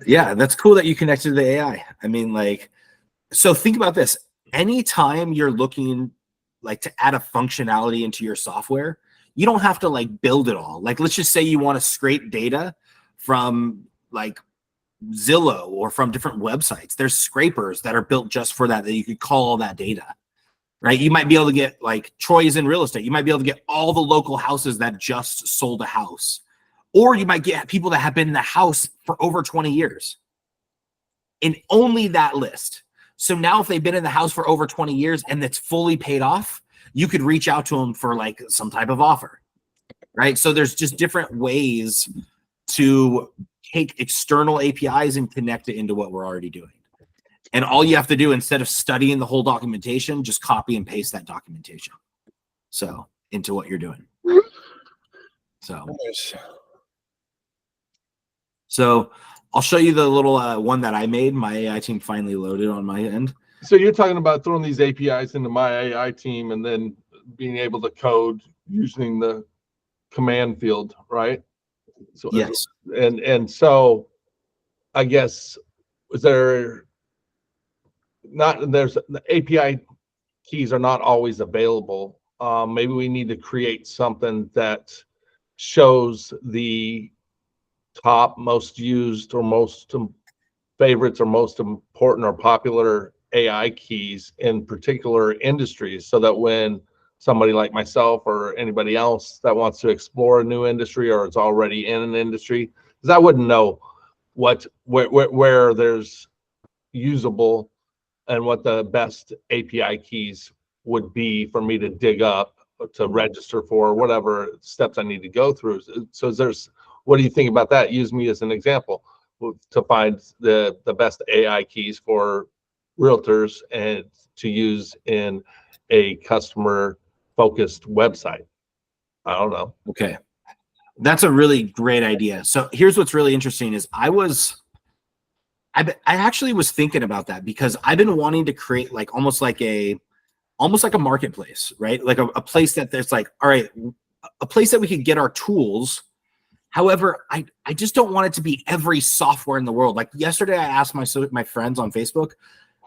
Yeah, that's cool that you connected to the AI. I mean, like, so think about this. Anytime you're looking like to add a functionality into your software, you don't have to like build it all. Like, let's just say you want to scrape data from like Zillow or from different websites. There's scrapers that are built just for that you could call all that data, right? You might be able to get, like, Troy's in real estate. You might be able to get all the local houses that just sold a house. Or you might get people that have been in the house for over 20 years in only that list. So now if they've been in the house for over 20 years and it's fully paid off, you could reach out to them for like some type of offer, right? So there's just different ways to take external APIs and connect it into what we're already doing. And all you have to do, instead of studying the whole documentation, just copy and paste that documentation so into what you're doing. Nice. So I'll show you the little one that I made. My AI team finally loaded on my end. So you're talking about throwing these APIs into my AI team and then being able to code using the command field, right? So Yes. and so I guess there's the API keys are not always available. Maybe we need to create something that shows the top most used or most favorites or most important or popular AI keys in particular industries, so that when somebody like myself or anybody else that wants to explore a new industry or is already in an industry, because I wouldn't know where there's usable and what the best API keys would be for me to dig up to register for whatever steps I need to go through. So what do you think about that? Use me as an example to find the best AI keys for realtors and to use in a customer focused website. I don't know. Okay. That's a really great idea. So here's what's really interesting is I actually was thinking about that, because I've been wanting to create like almost like a marketplace, right? Like a place that there's like, all right, a place that we could get our tools However, I just don't want it to be every software in the world. Like yesterday, I asked my friends on Facebook,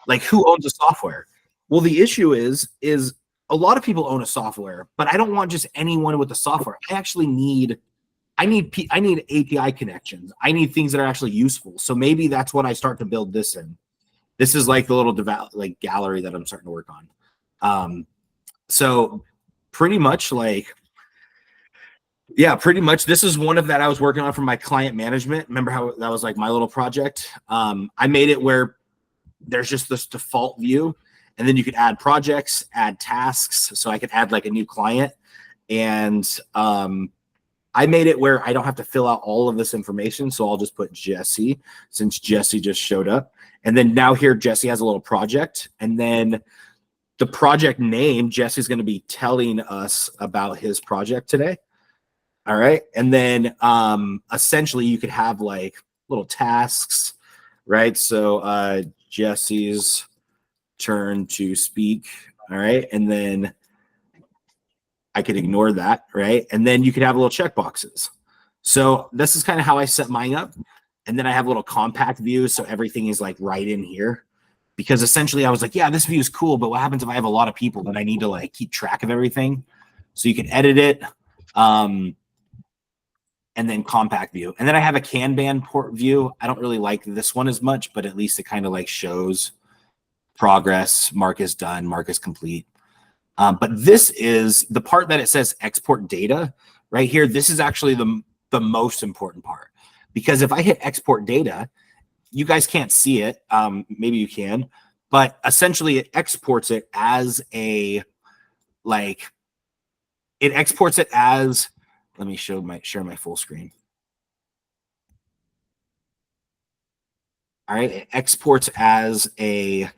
like, who owns a software? Well, the issue is a lot of people own a software, but I don't want just anyone with the software. I need API connections. I need things that are actually useful. So maybe that's what I start to build this in. This is like the little gallery that I'm starting to work on. So pretty much this is one of that I was working on for my client management. Remember how that was like my little project? I made it where there's just this default view, and then you could add projects, add tasks. So I could add like a new client, and I made it where I don't have to fill out all of this information. So I'll just put Jesse, since Jesse just showed up. And then now here, Jesse has a little project, and then the project name, Jesse's going to be telling us about his project today. All right. And then essentially you could have like little tasks, right? So Jesse's turn to speak. All right. And then I could ignore that, right? And then you could have little check boxes. So this is kind of how I set mine up. And then I have a little compact view. So everything is like right in here. Because essentially I was like, yeah, this view is cool. But what happens if I have a lot of people that I need to like keep track of everything? So you can edit it. And then compact view. And then I have a Kanban port view. I don't really like this one as much, but at least it kind of like shows progress, mark is done, mark is complete. But this is the part that it says export data right here. This is actually the most important part, because if I hit export data, you guys can't see it. Maybe you can, but essentially it exports it as let me share my full screen. All right, it exports as like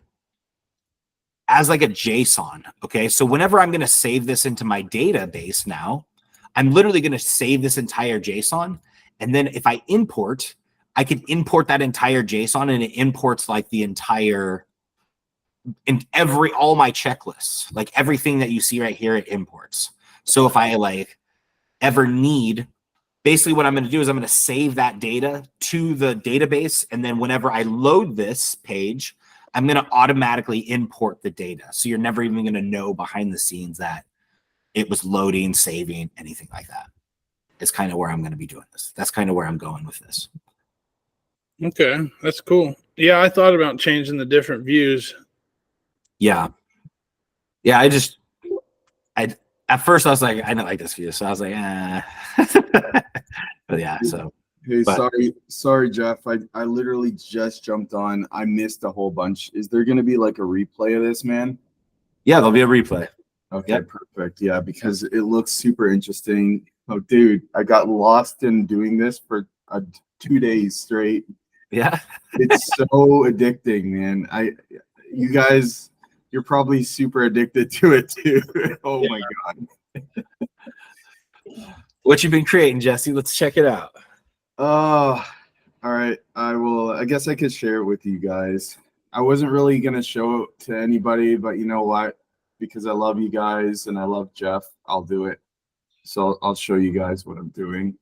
a JSON. Okay, so whenever I'm going to save this into my database now, I'm literally going to save this entire JSON, and then if I import, I can import that entire JSON, and it imports like the entire all my checklists, like everything that you see right here, it imports. So if I like ever need, basically what I'm going to do is I'm going to save that data to the database. And then whenever I load this page, I'm going to automatically import the data. So you're never even going to know behind the scenes that it was loading, saving, anything like that. It's kind of where I'm going to be doing this. That's kind of where I'm going with this. Okay, that's cool. Yeah, I thought about changing the different views. Yeah. Yeah, at first I was like, I don't like this view. So I was like, but yeah, so. Hey, sorry, Jeff. I literally just jumped on. I missed a whole bunch. Is there going to be like a replay of this, man? Yeah, there'll be a replay. Okay, yep. Perfect. Yeah, because it looks super interesting. Oh, dude, I got lost in doing this for 2 days straight. Yeah. It's so addicting, man. You guys, you're probably super addicted to it too. Oh my God. What you been creating, Jesse? Let's check it out. All right. I guess I could share it with you guys. I wasn't really going to show it to anybody, but you know what? Because I love you guys and I love Jeff, I'll do it. So I'll show you guys what I'm doing.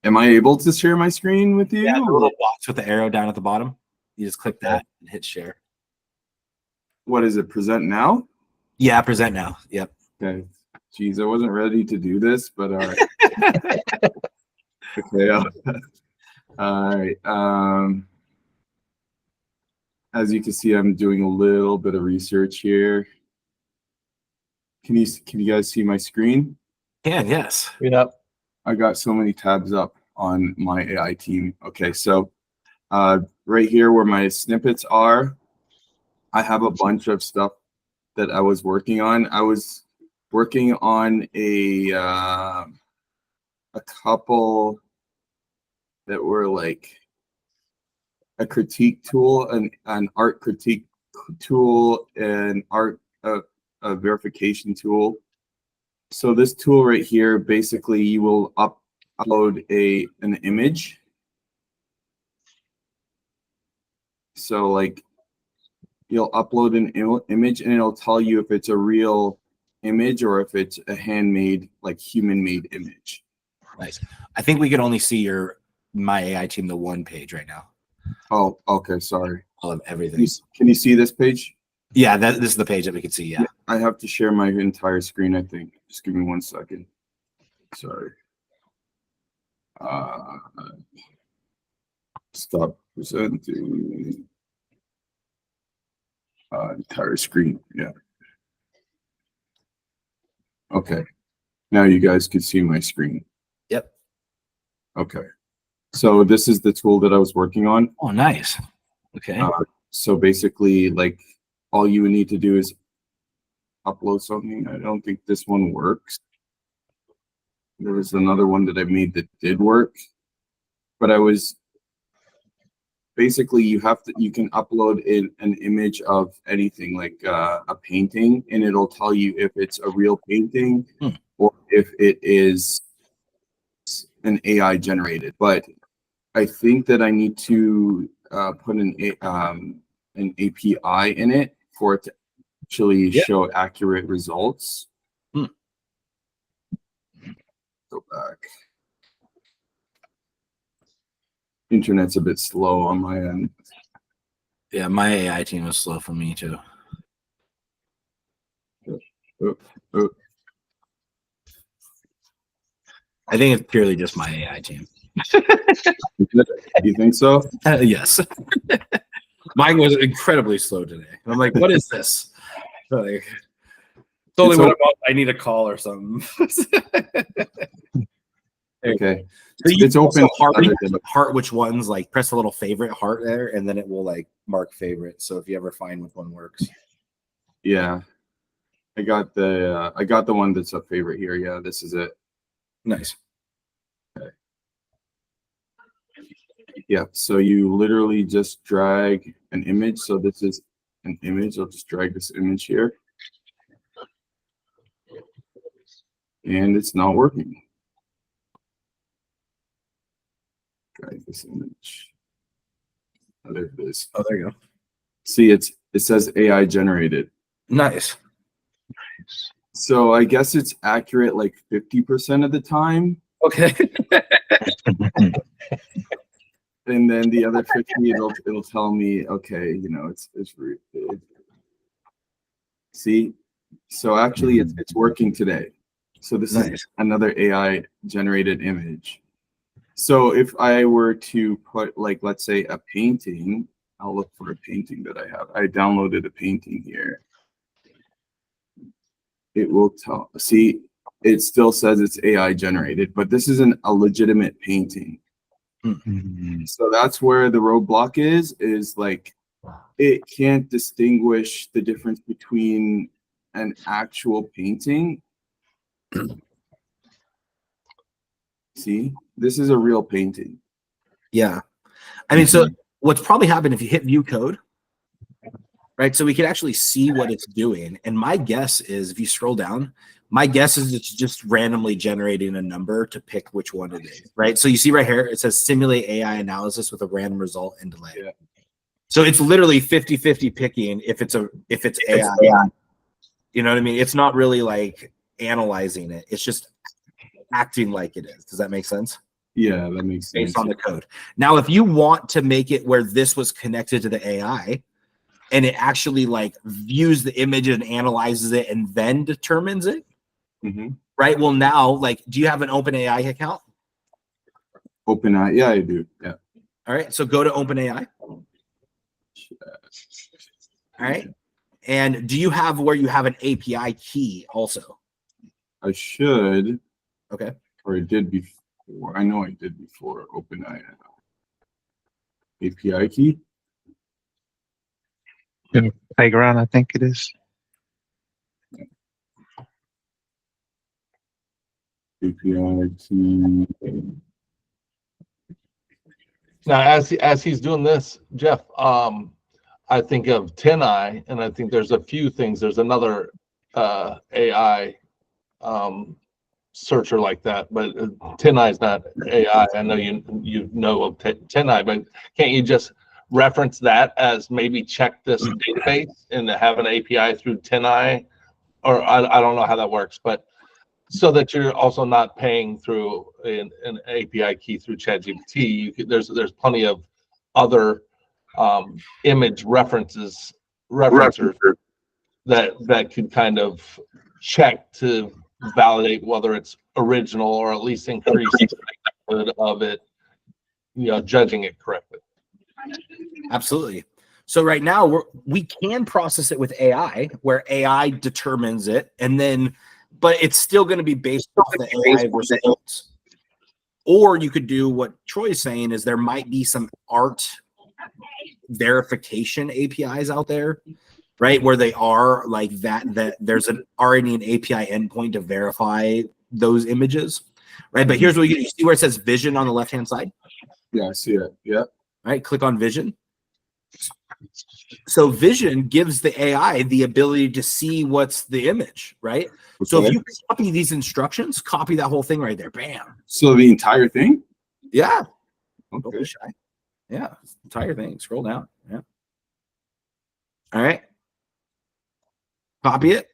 Am I able to share my screen with you? Yeah, the little box with the arrow down at the bottom. You just click that and hit share. What is it? Present now? Yeah, present now. Yep. Okay. Geez, I wasn't ready to do this, but all right. Okay. All right. As you can see, I'm doing a little bit of research here. Can you guys see my screen? Can, yes. Yep. I got so many tabs up on my AI team. Okay, so right here where my snippets are, I have a bunch of stuff that I was working on. I was working on a couple that were like a critique tool, an art critique tool, and art a verification tool. So this tool right here, basically you will upload an image. So like you'll upload an image and it'll tell you if it's a real image or if it's a handmade, like human-made image. Nice. I think we can only see my AI team, the one page right now. Oh, okay. Sorry. All of everything. Can you see this page? Yeah, this is the page that we can see. Yeah. I have to share my entire screen, I think. Just give me 1 second. Sorry. Stop presenting. Entire screen. Yeah. Okay. Now you guys can see my screen. Yep. Okay. So this is the tool that I was working on. Oh, nice. Okay. So basically, like, all you would need to do is upload something. I don't think this one works. There was another one that I made that did work, but I was basically, you can upload an image of anything, like a painting, and it'll tell you if it's a real painting or if it is an AI generated. But I think that I need to put an API in it for it to actually show accurate results. Go back. Internet's a bit slow on my end. Yeah, my AI team was slow for me too. I think it's purely just my AI team. You think so? Yes. Mine was incredibly slow today. I'm like, what is this? Like, it's only when I need a call or something. Okay. So It's open. Heart which ones, like press a little favorite heart there, and then it will like mark favorite. So if you ever find which one works. Yeah. I got the one that's a favorite here. Yeah, this is it. Nice. Okay. Yeah, so you literally just drag an image. So this is an image. I'll just drag this image here. And it's not working. Drag this image. Oh, there it is. Oh, there you go. See, it says AI generated. Nice. So I guess it's accurate like 50% of the time. Okay. And then the other 50, it'll tell me, okay, you know, it's see. So actually, it's working today. So this is another AI generated image. So if I were to put, like, let's say a painting, I'll look for a painting that I have. I downloaded a painting here. It will tell. See, it still says it's AI generated, but this isn't a legitimate painting. So that's where the roadblock is like it can't distinguish the difference between an actual painting. See, this is a real painting. Yeah. I mean, so what's probably happened if you hit view code, right? So we can actually see what it's doing. And my guess is if you scroll down, my guess is it's just randomly generating a number to pick which one it is, right? So you see right here, it says simulate AI analysis with a random result and delay. Yeah. So it's literally 50-50 picking if it's AI. You know what I mean? It's not really like analyzing it. It's just acting like it is. Does that make sense? Yeah, that makes sense. Based on the code. Now, if you want to make it where this was connected to the AI and it actually like views the image and analyzes it and then determines it, right? Well, now, like, do you have an OpenAI account? OpenAI, yeah, I do. Yeah. All right, so go to OpenAI. All right, and do you have where you have an API key also? I should. Okay. Or I did before. I know I did before OpenAI. API key. In Playground, I think it is. API key. Now, as he's doing this, Jeff, I think of 10i, and I think there's a few things. There's another AI searcher like that, but 10i is not AI. I know you know of 10i, but can't you just reference that as maybe check this database and have an API through 10i? Or I don't know how that works, but so that you're also not paying through an API key through ChatGPT. There's plenty of other image referencers that could kind of check to validate whether it's original or at least increase the likelihood of it, judging it correctly. Absolutely. So right now we can process it with AI, where AI determines it, and then, but it's still going to be based off the AI results. Or you could do what Troy's saying is there might be some art verification APIs out there, right? Where they are like that there's already an API endpoint to verify those images, right? But here's what you see where it says vision on the left-hand side. Yeah, I see it. Yeah. Right, click on vision. So vision gives the AI the ability to see what's the image, right? Okay. So if you copy these instructions, copy that whole thing right there. Bam. So the entire thing? Yeah. Okay. Don't be shy. Yeah. Entire thing. Scroll down. Yeah. All right. Copy it.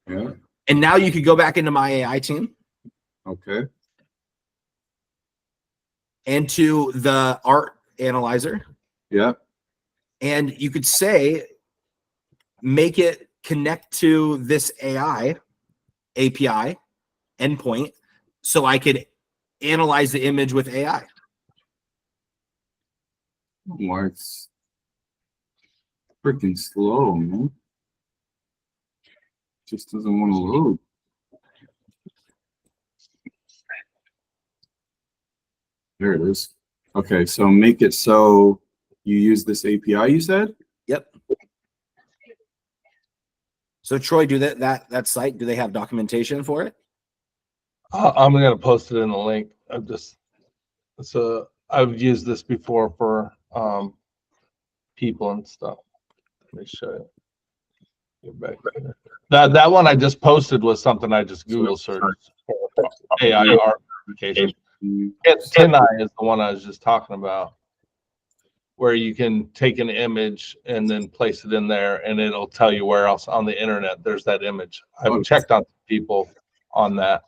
Yeah. And now you could go back into my AI team. Okay. And to the art analyzer. Yeah. And you could say, make it connect to this AI API endpoint so I could analyze the image with AI. Well, it's freaking slow, man. Just doesn't want to load. There it is. Okay, so make it so you use this API, you said? Yep. So Troy, do that site, do they have documentation for it? I'm going to post it in the link. I've used this before for people and stuff. Let me show you. Get back there. That one I just posted was something I just Google searched for AI art verification. Tenai is the one I was just talking about, where you can take an image and then place it in there and it'll tell you where else on the internet there's that image. I've checked on people on that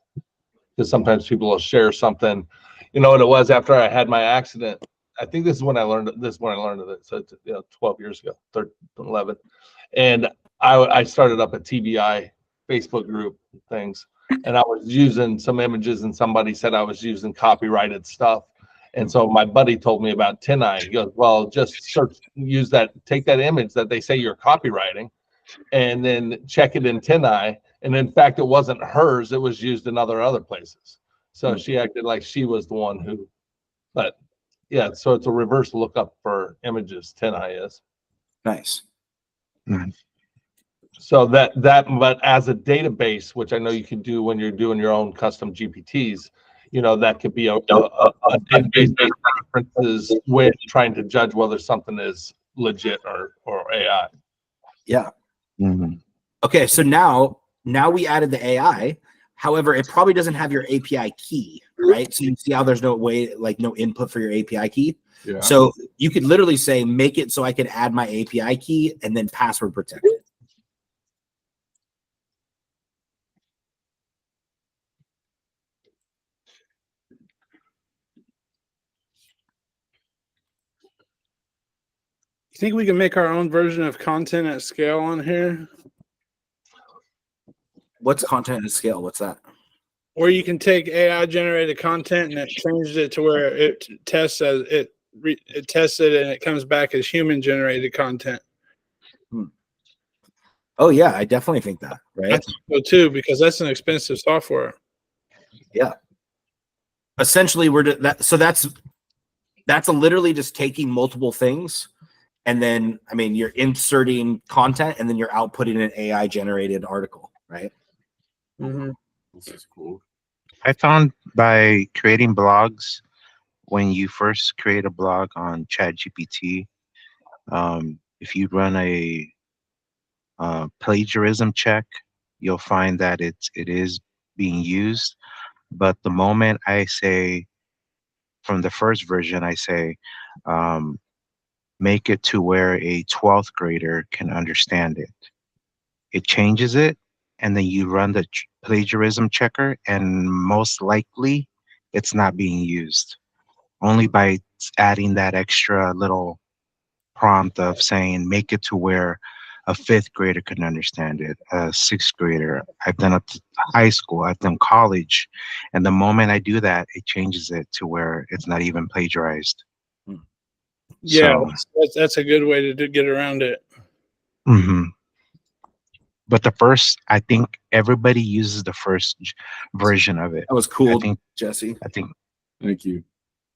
because sometimes people will share something. You know what it was after I had my accident? I think this is when I learned of it. So it's 12 years ago, 11. And I started up a TBI Facebook group things, and I was using some images and somebody said I was using copyrighted stuff. And so my buddy told me about Tenai. He goes, well, just take that image that they say you're copywriting and then check it in Tenai. And in fact, it wasn't hers. It was used in other places. So she acted like she was the one who, but yeah, so it's a reverse lookup for images, Tenai is. Nice. So but as a database, which I know you can do when you're doing your own custom GPTs, that could be a database that references when trying to judge whether something is legit or AI. Yeah. Mm-hmm. Okay, so now we added the AI. However, it probably doesn't have your API key, right? So you see how there's no way, like no input for your API key. Yeah. So you could literally say, make it so I could add my API key and then password protect it. You think we can make our own version of content at scale on here? What's content at scale? What's that? Where you can take AI generated content and it changes it to where it tests as it tests it and it comes back as human generated content. Oh yeah, I definitely think that, right? I think so too, because that's an expensive software. Yeah. Essentially, that's literally just taking multiple things, and then you're inserting content, and then you're outputting an AI generated article, right? Mm-hmm. This is cool. I found by creating blogs, when you first create a blog on ChatGPT, if you run a plagiarism check, you'll find that it is being used. But the moment I say, from the first version, I say, make it to where a 12th grader can understand it. It changes it, and then you run the plagiarism checker, and most likely it's not being used. Only by adding that extra little prompt of saying, make it to where a fifth grader can understand it, a sixth grader. I've done up to high school, I've done college. And the moment I do that, it changes it to where it's not even plagiarized. Yeah, So, that's a good way to get around it. mhm. But the first, I think everybody uses the first version of it. That was cool, I think, Jesse. Thank you.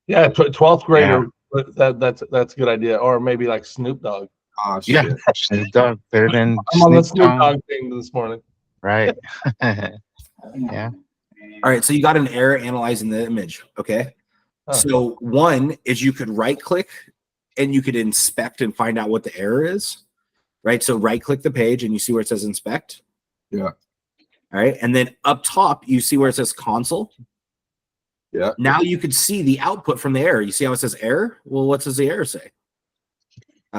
Yeah, 12th grader. But that's a good idea. Or maybe like Snoop Dogg. Ah, yeah, shit. Snoop Dogg, better than I'm on the Snoop Snoop Dogg. Dogg thing this morning. Right. Yeah. All right, so you got an error analyzing the image. Okay. Huh. So one is you could right click and you could inspect and find out what the error is. Right. So right click the page and you see where it says inspect. Yeah. All right. And then up top, you see where it says console. Yeah. Now you could see the output from the error. You see how it says error? Well, what does the error say?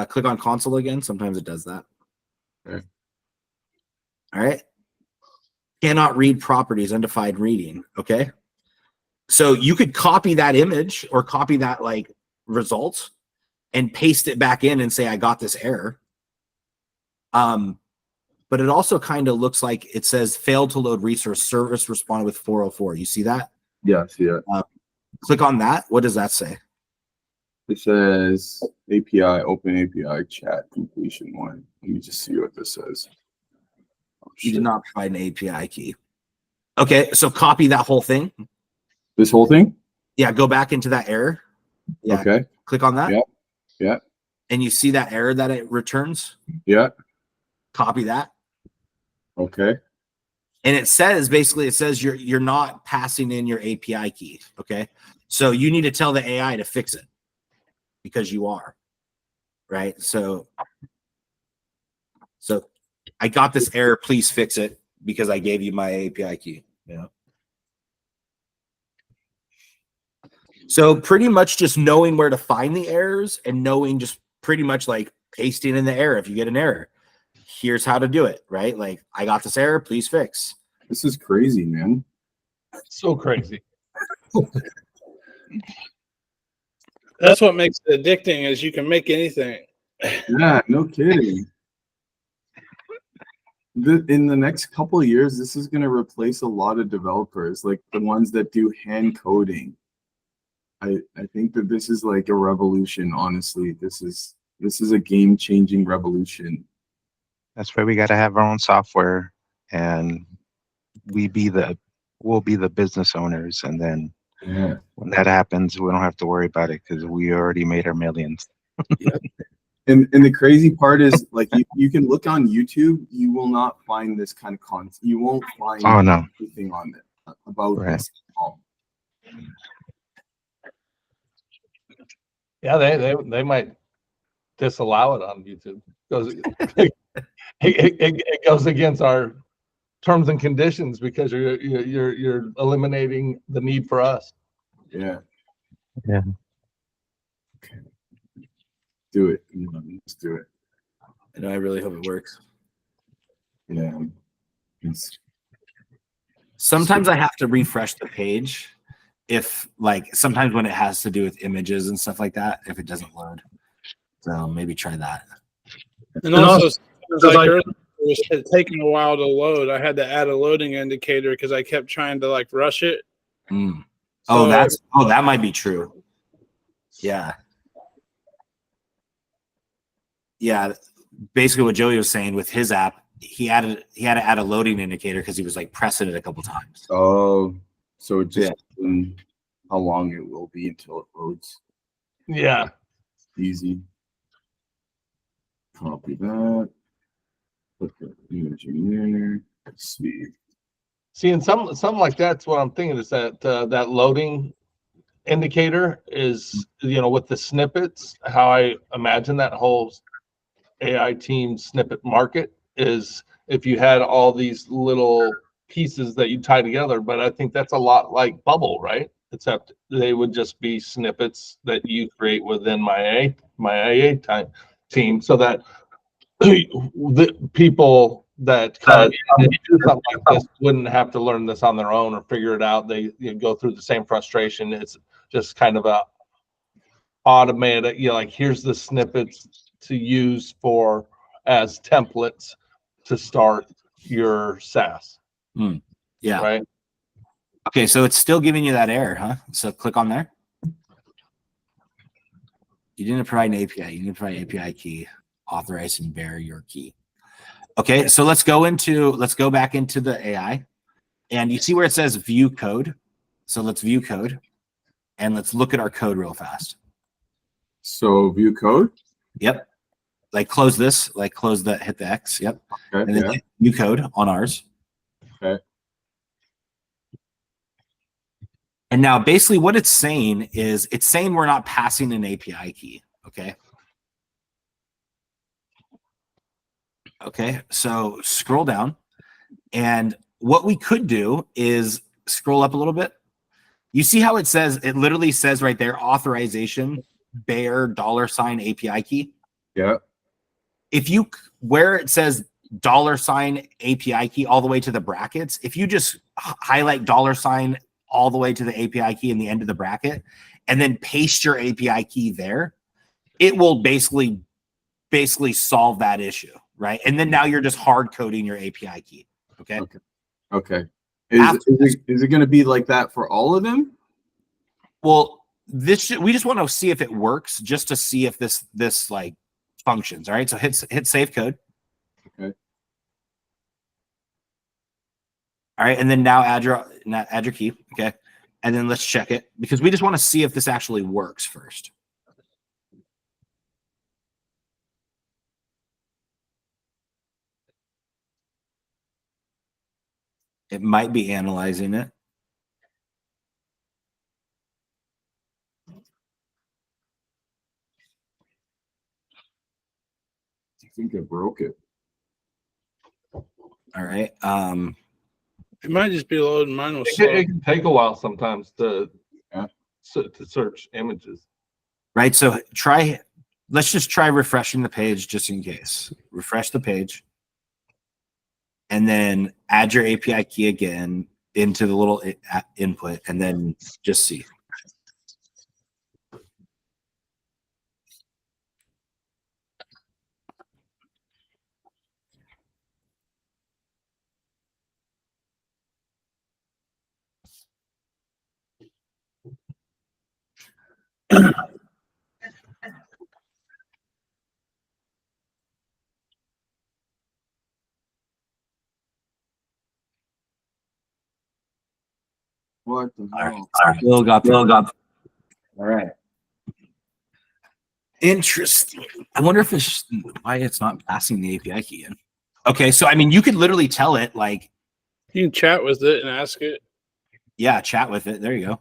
Click on console again. Sometimes it does that. Okay. All right. Cannot read properties, undefined reading. Okay. So you could copy that image or copy that like results and paste it back in and say, I got this error. But it also kind of looks like it says failed to load resource, service responded with 404. You see that? Yeah, I see it. Click on that. What does that say? It says API, open API chat completion one. Let me just see what this says. Oh, You shit. did not provide an API key. Okay, so copy that whole thing. This whole thing? Yeah, go back into that error. Yeah, Okay. click on that. Yeah. Yeah. And you see that error that it returns. Yeah. Copy that. Okay. And it says basically, it says you're not passing in your API key. Okay, so you need to tell the AI to fix it because you are right. So I got this error. Please fix it because I gave you my API key. Yeah. So pretty much just knowing where to find the errors and knowing just pretty much like pasting in the error. If you get an error, here's how to do it. Right? Like I got this error. Please fix. This is crazy, man. So crazy. That's what makes it addicting is you can make anything. Yeah, no kidding. In the next couple of years, this is going to replace a lot of developers, like the ones that do hand coding. I think that this is like a revolution. Honestly, this is a game-changing revolution. That's why we got to have our own software, and we'll be the business owners. And then Yeah. when that happens, we don't have to worry about it because we already made our millions. Yeah. And the crazy part is, like, you can look on YouTube, you will not find this kind of content. You won't find anything on it about this at all. Yeah, they might disallow it on YouTube because it goes against our terms and conditions because you're eliminating the need for us. Yeah. Yeah. Okay. Do it. Let's do it. And I really hope it works. Yeah. Sometimes I have to refresh the page if like sometimes when it has to do with images and stuff like that, if it doesn't load. So maybe try that. And also, like earlier, it was taking a while to load. I had to add a loading indicator because I kept trying to like rush it. Mm. So, That might be true. Yeah. Yeah. Basically what Joey was saying with his app, he had to add a loading indicator because he was like pressing it a couple times. Oh, so it just how long it will be until it loads. Yeah. Easy. Copy that. Put the image in there. Let's see. See, and something like that's what I'm thinking is that that loading indicator is, with the snippets, how I imagine that whole AI team snippet market is if you had all these little pieces that you tie together, but I think that's a lot like Bubble, right? Except they would just be snippets that you create within my AA team so that the people that come in and do something like this wouldn't have to learn this on their own or figure it out. They go through the same frustration. It's just kind of a automated, like here's the snippets to use for as templates to start your SaaS. Yeah. Right. Okay, so it's still giving you that error, huh? So click on there. You didn't provide an API. You didn't provide API key. Authorize and bear your key. Okay, so let's go back into the AI, and you see where it says view code. So let's view code, and let's look at our code real fast. So view code. Yep. Like close this. Like close the hit the X. Yep. Okay. And then hit view code on ours. Okay. And now basically what it's saying is it's saying we're not passing an API key. Okay. Okay. So scroll down. And what we could do is scroll up a little bit. You see how it says, it literally says right there, authorization, bear $ API key. Yeah. If you, where it says $ API key all the way to the brackets, if you just highlight $ all the way to the API key in the end of the bracket, and then paste your API key there, it will basically solve that issue, right? And then now you're just hard coding your API key. Okay. Okay. Is it going to be like that for all of them? Well, we just want to see if it works, just to see if this like functions. All right. So hit save code. Okay. All right, and then now add your key, okay? And then let's check it because we just want to see if this actually works first. It might be analyzing it. I think I broke it. All right. It might just be loading. Mine was It slow. can take a while sometimes to search images. Right. So let's just try refreshing the page just in case. Refresh the page. And then add your API key again into the little input and then just see. What the hell? Bill got. All right. Interesting. I wonder if it's why it's not passing the API key in. Okay, so I mean, you could literally tell it like, You can chat with it and ask it. yeah, chat with it. There you go.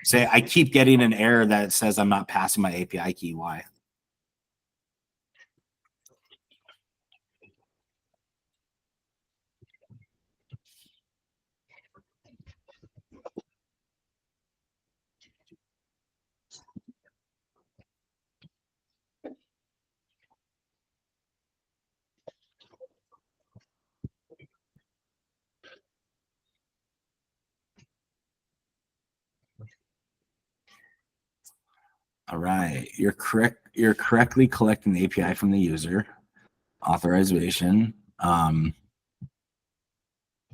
Say, I keep getting an error that says I'm not passing my API key. Why? All right, you're correct. You're correctly collecting the API from the user. Authorization. All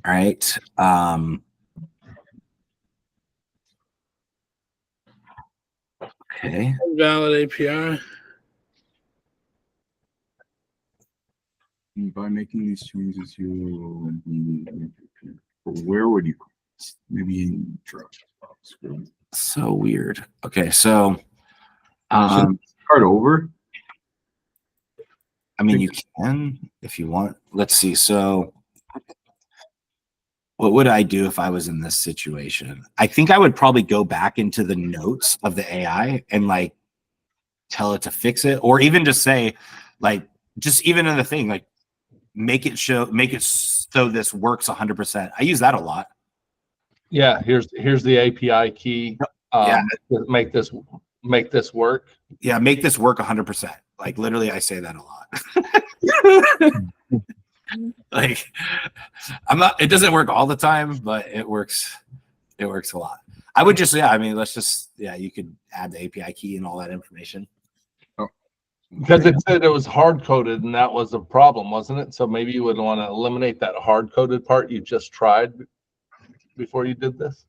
right. Okay. Valid API. By making these changes, you where would you maybe in drop? So weird. Okay, so Start over. I mean, you can if you want. Let's see. So what would I do if I was in this situation? I think I would probably go back into the notes of the AI and like tell it to fix it, or even just say, like, just even in the thing, like make it so this works 100%. I use that a lot. Yeah, here's the API key. Yeah. Make this work. Yeah, make this work 100%. Like literally, I say that a lot. Like, I'm not. It doesn't work all the time, but it works. It works a lot. I would just, yeah. I mean, let's just, yeah. You could add the API key and all that information. Because it said it was hard coded, and that was a problem, wasn't it? So maybe you would want to eliminate that hard coded part you just tried before you did this.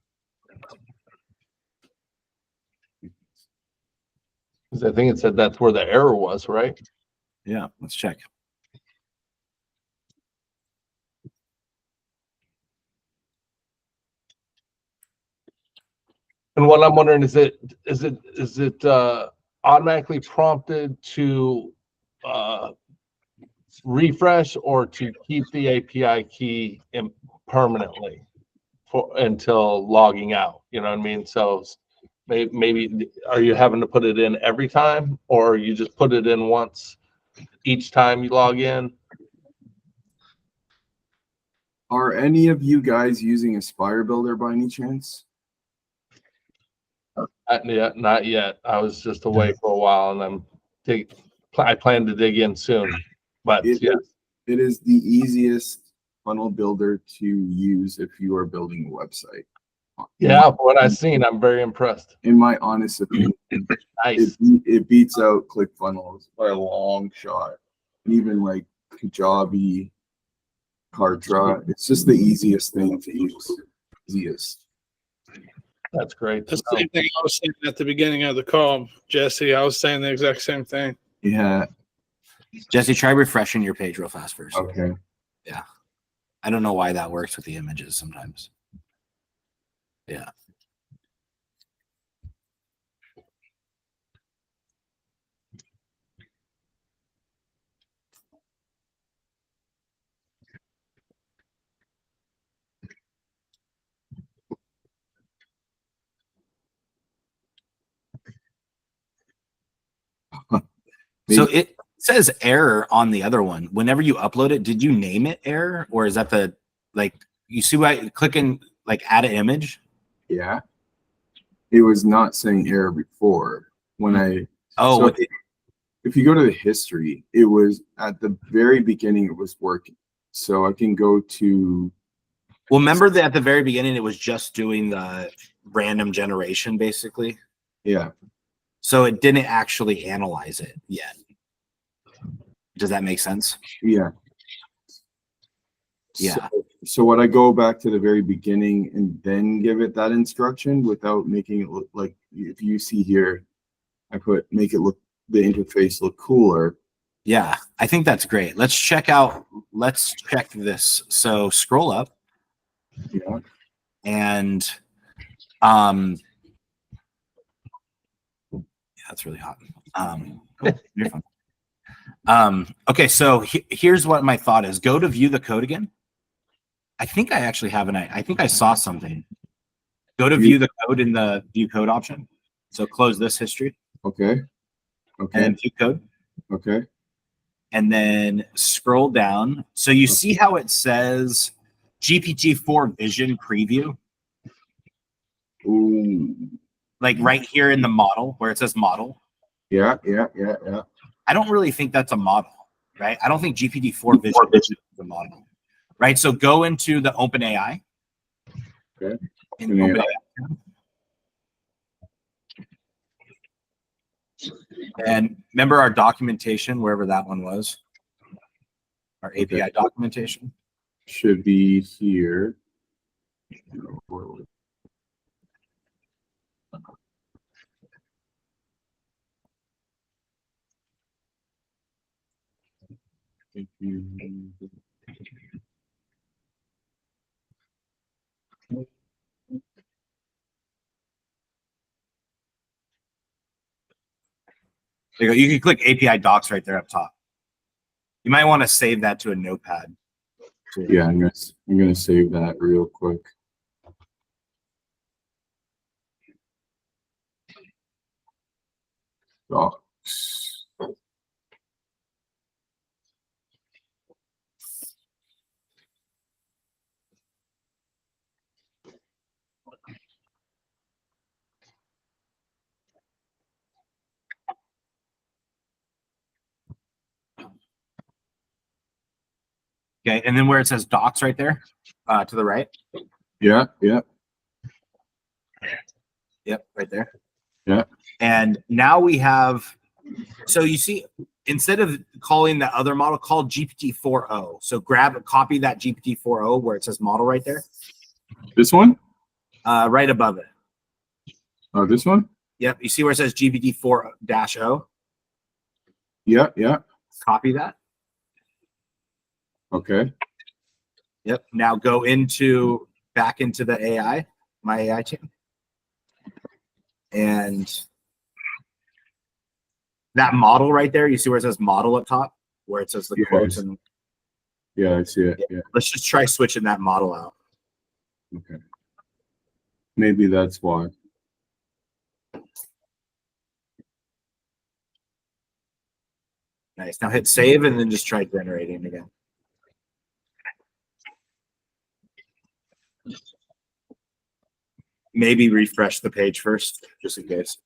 Because I think it said that's where the error was, right? Yeah. Let's check. And what I'm wondering is it automatically prompted to refresh or to keep the API key in permanently for until logging out? You know what I mean? So maybe are you having to put it in every time, or you just put it in once each time you log in? Are any of you guys using Aspire Builder by any chance? Not yet. I was just away for a while, and I plan to dig in soon. But It, yeah, it is the easiest funnel builder to use if you are building a website. yeah. From what I've seen, I'm very impressed. In my honest opinion, Nice. it beats out ClickFunnels by a long shot. And even like Kajabi, Kartra, it's just the easiest thing to use. Easiest. That's great. The same thing I was saying at the beginning of the call, Jesse. I was saying the exact same thing. Yeah. Jesse, try refreshing your page real fast first. Okay. Yeah. I don't know why that works with the images sometimes. Yeah. So it says error on the other one. Whenever you upload it, did you name it error, or is that the, like, you see why I click and like add an image? Yeah. It was not saying error before when Oh, so if you go to the history, it was at the very beginning, it was working. So I can go to, well, remember that at the very beginning, it was just doing the random generation, basically. yeah. So it didn't actually analyze it yet. Does that make sense? Yeah. Yeah. So what I go back to the very beginning and then give it that instruction without making it look like, if you see here, I make it look, the interface look cooler. Yeah, I think that's great. Let's check this. So scroll up. Yeah. And yeah, it's really hot. You're fine. Okay, so here's what my thought is. Go to view the code again. I think I actually have I think I saw something. Go to view the code in the view code option. So close this history. Okay. And Okay. then view code. Okay. And then scroll down. So you see how it says GPT-4 Vision Preview? Ooh. Like right here in the model where it says model. Yeah. I don't really think that's a model, right? I don't think GPT-4 Vision is a model, right? So go into the OpenAI. Okay. In OpenAI. And remember our documentation, wherever that one was, our API documentation. Should be here. There you go. You can click API docs right there up top. You might want to save that to a notepad. Yeah, I'm gonna save that real quick. Docs. Okay, and then where it says docs right there, to the right. Yeah, yeah. Yep, right there. Yeah. And now we have, so you see, instead of calling that other model, call GPT-4o. So copy that GPT-4o where it says model right there, This one? right above it. Oh, this one? Yep, you see where it says GPT-4-0? Yeah, yeah. Copy that. Okay. Yep. Now go back into the AI, my AI team. And that model right there, you see where it says model up top, where it says the quotes. Yes. And Yeah, I see it. Yeah. let's just try switching that model out. Okay. Maybe that's why. Nice. Now hit save and then just try generating again. Maybe refresh the page first, just in case.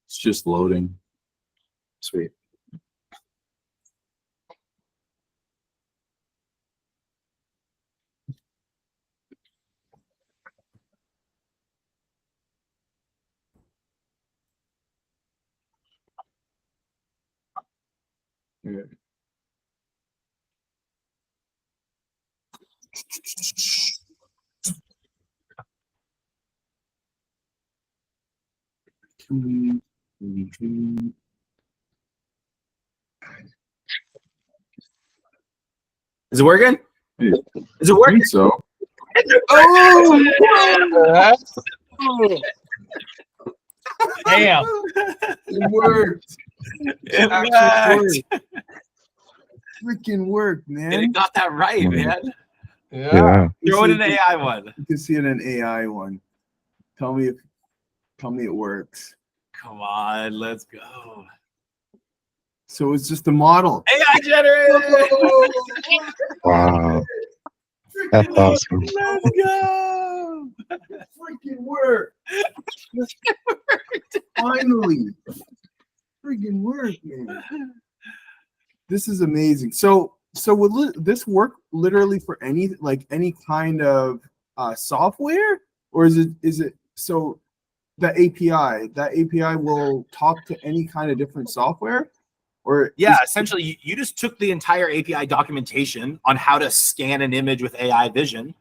It's just loading. Sweet. Yeah. Is it working? Yeah. Is it I working? think so. Oh, damn. It worked. It actually worked. Freaking worked, And man. it got that right, Mhm. man. Yeah. Throw it in an AI one. You can see it in an AI one. Tell me it works. Come on, let's go. So it's just a model. AI generated. Wow. That's awesome. Let's go. Freaking work. Finally. Freaking work, man. This is amazing. So will this work literally for any kind of software, or is it so that API will talk to any kind of different software, or Yeah, essentially, you just took the entire API documentation on how to scan an image with AI vision,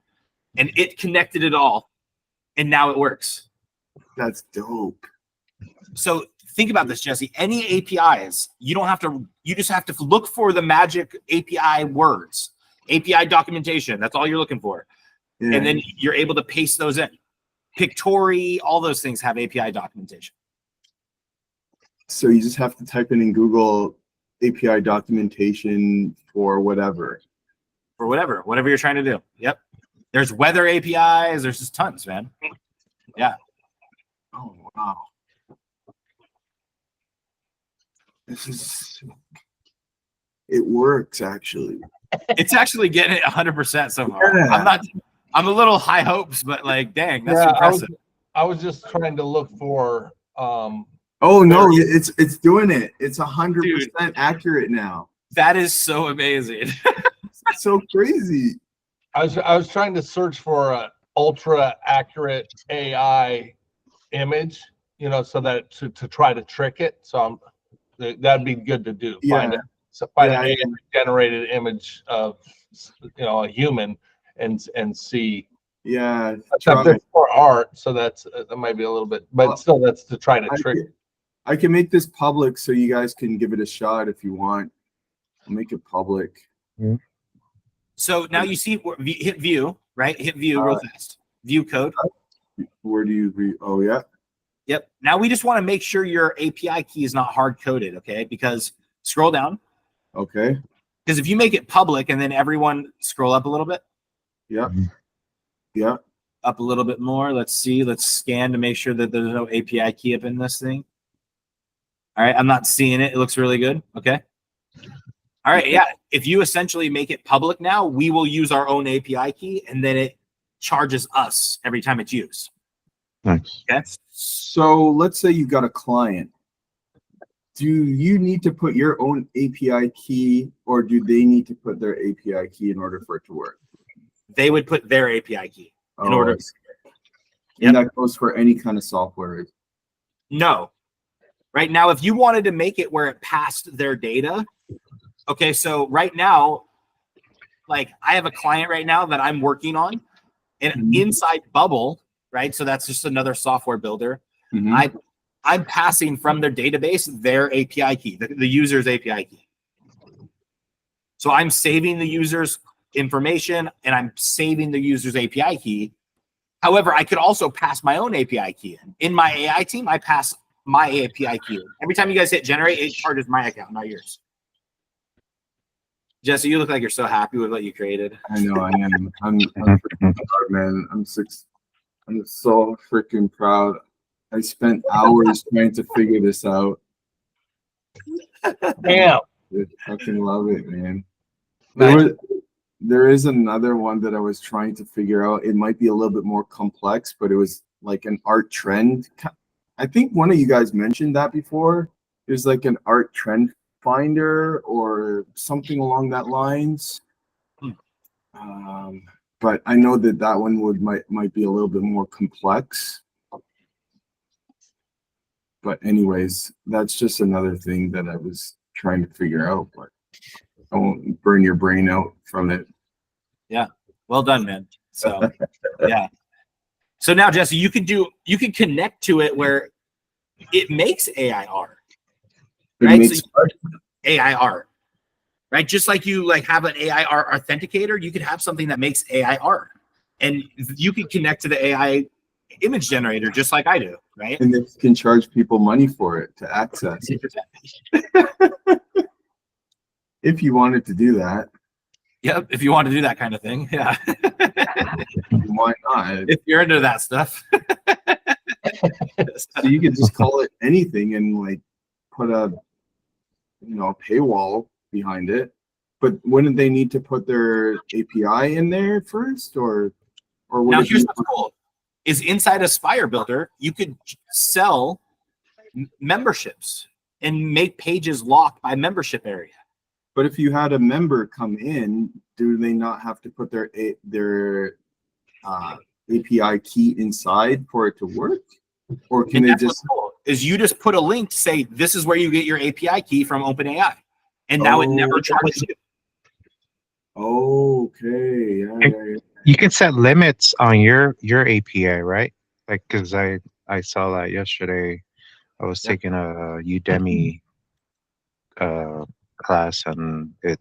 and it connected it all, and now it works. that's dope. So think about this, Jesse. Any APIs, you just have to look for the magic API words, API documentation. That's all you're looking for. Yeah. And then you're able to paste those in. Pictory, all those things have API documentation. So you just have to type in Google API documentation for whatever. For whatever you're trying to do. Yep. There's weather APIs. There's just tons, man. Yeah. Oh wow. It works actually. It's actually getting it 100% so far. Yeah. I'm a little high hopes, but like, dang, that's Yeah, impressive. I was just trying to look for Oh no, it's doing it. It's 100% accurate now. That is so amazing. It's so crazy. I was trying to search for a ultra accurate AI image, so that to try to trick it. So that'd be good to do. Find an AI generated image of a human and see. Yeah. Except it's for art, so that might be a little bit, but still that's to try to trick it. I can make this public so you guys can give it a shot if you want. I'll make it public. So now you see, hit view, right? Hit view real fast. View code. Where do you read? Oh, yeah. Yep. Now we just want to make sure your API key is not hard coded, okay? Because scroll down. Okay. Because if you make it public and then everyone scroll up a little bit. Yeah. Yeah. Up a little bit more. Let's see. Let's scan to make sure that there's no API key up in this thing. All right, I'm not seeing it. It looks really good. Okay. All right, yeah. If you essentially make it public now, we will use our own API key, and then it charges us every time it's used. Nice. Okay. So let's say you got a client. Do you need to put your own API key, or do they need to put their API key in order for it to work? They would put their API key in order. And that goes for any kind of software. No. Right now, if you wanted to make it where it passed their data, okay, so right now, like I have a client right now that I'm working on, and inside Bubble, right? So that's just another software builder. I'm passing from their database their API key, the user's API key. So I'm saving the user's information and I'm saving the user's API key. However, I could also pass my own API key in. In my AI team, I pass my API key in. Every time you guys hit generate, it charges my account, not yours. Jesse, you look like you're so happy with what you created. I know I am. I'm freaking proud, man. I'm so freaking proud. I spent hours trying to figure this out. Damn. I fucking love it, man. Nice. There is another one that I was trying to figure out. It might be a little bit more complex, but it was like an art trend. I think one of you guys mentioned that before. There's like an art trend finder or something along that lines. But I know that one might be a little bit more complex. But anyways, that's just another thing that I was trying to figure out, but I won't burn your brain out from it. Yeah. Well done, man. So yeah. So now, Jesse, you can connect to it where it makes AI art. Right? So AI art. Right? Just like you have an AI art authenticator, you could have something that makes AI art. And you can connect to the AI image generator just like I do, right? And they can charge people money for it to access. If you wanted to do that. Yep, if you want to do that kind of thing, yeah. Why not? If you're into that stuff. So you could just call it anything and like put a paywall behind it. But wouldn't they need to put their API in there first, or would now it here's be what's cool is inside Aspire Builder, you could sell memberships and make pages locked by membership area. But if you had a member come in, do they not have to put their API key inside for it to work? Or can they just cool, is you just put a link to say this is where you get your API key from OpenAI, and now it never charges you. Okay. Yeah. You can set limits on your API, right? Like, because I saw that yesterday. I was taking a Udemy class, and it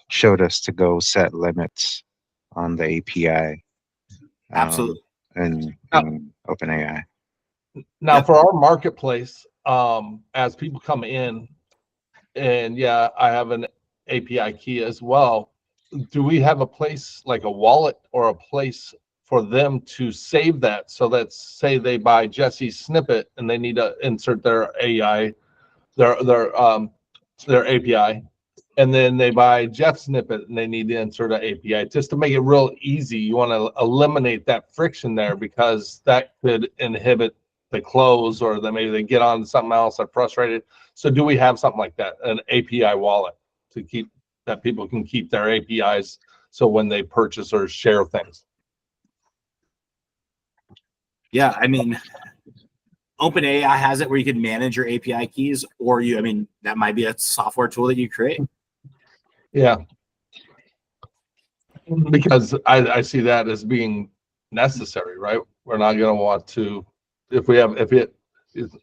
showed us to go set limits on the API. Absolutely. And OpenAI. Now for our marketplace, as people come in, and yeah, I have an API key as well. Do we have a place like a wallet or a place for them to save that? So let's say they buy Jesse's snippet and they need to insert their AI, their API, and then they buy Jeff's snippet and they need to insert an API. Just to make it real easy, you want to eliminate that friction there, because that could inhibit the close, or then maybe they get on something else, they're frustrated. So do we have something like that, an API wallet, to keep that people can keep their APIs so when they purchase or share things? Yeah, I mean, OpenAI has it where you can manage your API keys, or that might be a software tool that you create. Yeah, because I see that as being necessary, right? We're not going to want to, if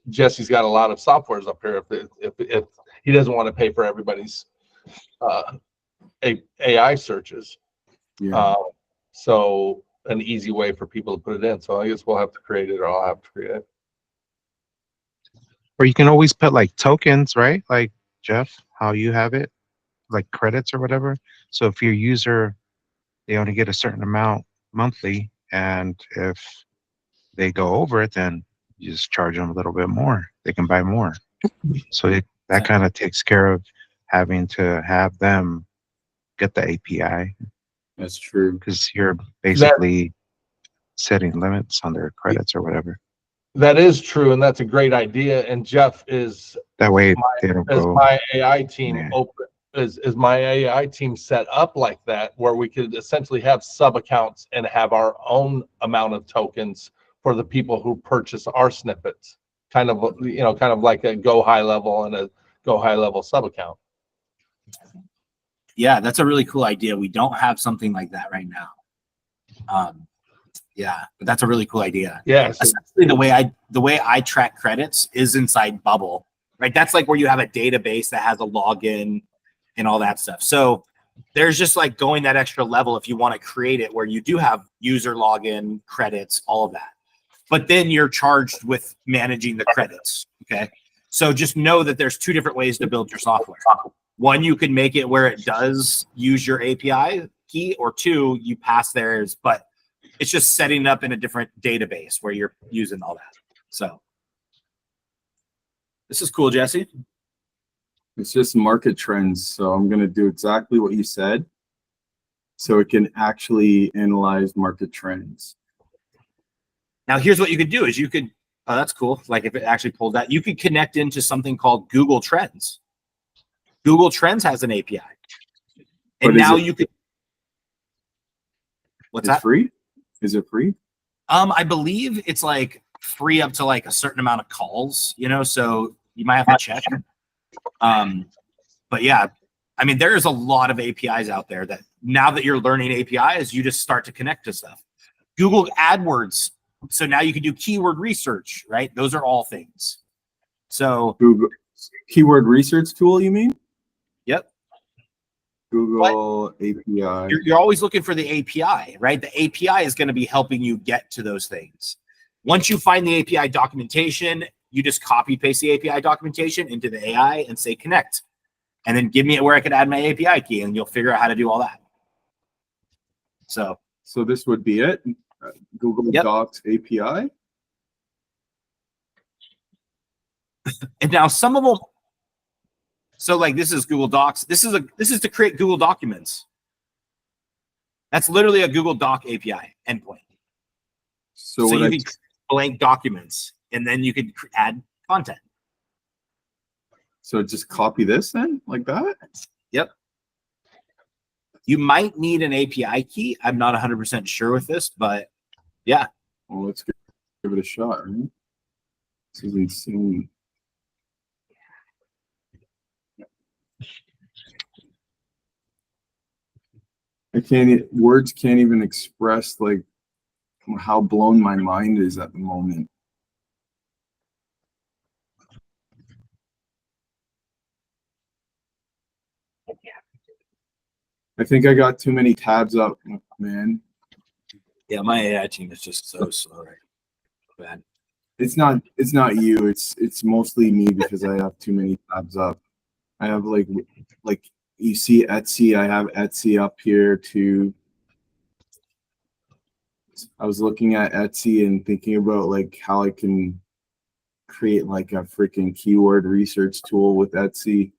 Jesse's got a lot of softwares up here, if he doesn't want to pay for everybody's AI searches. Yeah. So an easy way for people to put it in. So I guess we'll have to create it, or I'll have to create it. Or you can always put like tokens, right? Like Jeff, how you have it, like credits or whatever. So if your user, they only get a certain amount monthly, and if they go over it, then you just charge them a little bit more. They can buy more. So that kind of takes care of having to have them get the API That's true. because you're basically setting limits on their credits or whatever. That is true, and that's a great idea. And Jeff is That way they don't is go. my AI team Yeah. open is my AI team set up like that, where we could essentially have sub accounts and have our own amount of tokens for the people who purchase our snippets, kind of like a go high level and a go high level sub account. Yeah, that's a really cool idea. We don't have something like that right now. Yeah, but that's a really cool idea. Yeah, so Essentially, the way I track credits is inside Bubble, right? That's like where you have a database that has a login and all that stuff. So there's just like going that extra level if you want to create it where you do have user login, credits, all of that. But then you're charged with managing the credits. Okay. So just know that there's two different ways to build your software. One, you can make it where it does use your API key, or two, you pass theirs, but it's just setting it up in a different database where you're using all that. So this is cool, Jesse. It's just market trends. So I'm going to do exactly what you said. So it can actually analyze market trends. Now, here's what you could do is you could, oh, that's cool. Like if it actually pulled that, you could connect into something called Google Trends. Google Trends has an API. And now you could, what's It's that? free? Is it free? I believe it's like free up to like a certain amount of calls, so you might have to check. But yeah, I mean, there's a lot of APIs out there that now that you're learning APIs, you just start to connect to stuff. Google AdWords. So now you can do keyword research, right? Those are all things. So Google keyword research tool, you mean? Yep. Google API. You're always looking for the API, right? The API is going to be helping you get to those things. Once you find the API documentation, you just copy paste the API documentation into the AI and say connect, and then give me where I can add my API key, and you'll figure out how to do all that. So this would be it. Google Docs API. And now some of them. So like this is Google Docs. This is to create Google Documents. That's literally a Google Doc API endpoint. So you can blank documents, and then you can add content. So just copy this then, like that? Yep. You might need an API key. I'm not 100% sure with this, but yeah. Well, let's give it a shot, right? This is insane. Words can't even express like how blown my mind is at the moment. I think I got too many tabs up, man. Yeah, my AI team is just so slow right now. Bad. It's not you. It's mostly me because I have too many tabs up. I have like you see Etsy. I have Etsy up here too. I was looking at Etsy and thinking about like how I can create like a freaking keyword research tool with Etsy.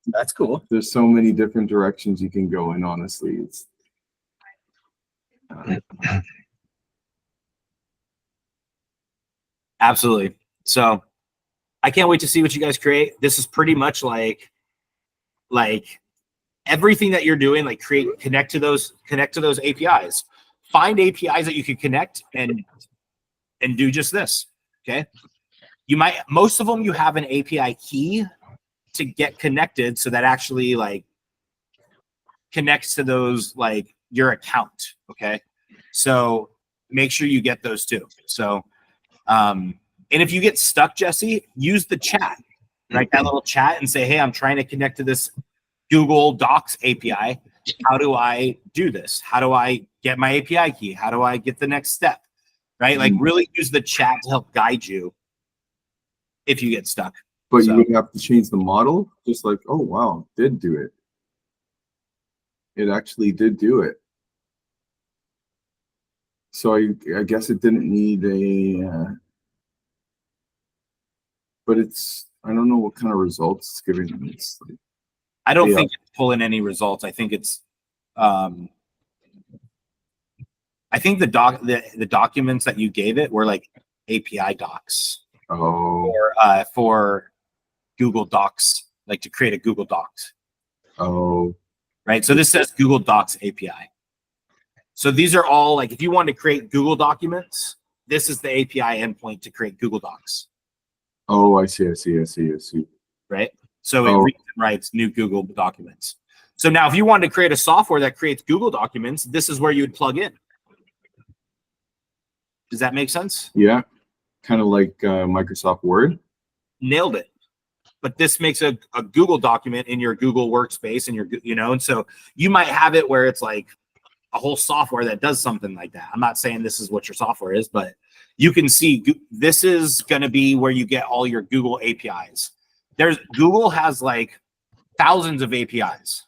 That's cool. There's so many different directions you can go in, honestly. It's Absolutely. So I can't wait to see what you guys create. This is pretty much like everything that you're doing, like connect to those APIs. Find APIs that you can connect and do just this. Okay. Most of them you have an API key to get connected, so that actually like connects to those like your account. Okay. So make sure you get those too. So and if you get stuck, Jesse, use the chat, right? That little chat and say, hey, I'm trying to connect to this Google Docs API. How do I do this? How do I get my API key? How do I get the next step? Right? Like really use the chat to help guide you if you get stuck. But you would have to change the model, just like, oh wow, it did do it. It actually did do it. So I guess it didn't need a but I don't know what kind of results it's giving them. It's like, I don't Yeah. think it's pulling any results. I think it's I think the documents that you gave it were like API docs oh, for Google Docs, like to create a Google Docs, oh, right? So this says Google Docs API. So these are all like, if you want to create Google documents, this is the API endpoint to create Google Docs, oh, I see. right? So it Oh. reads and writes new Google documents. So now if you wanted to create a software that creates Google documents, this is where you would plug in. Does that make sense? Yeah, kind of like Microsoft Word. Nailed it. But this makes a Google document in your Google workspace and and so you might have it where it's like a whole software that does something like that. I'm not saying this is what your software is, but you can see this is going to be where you get all your Google APIs. Google has like thousands of APIs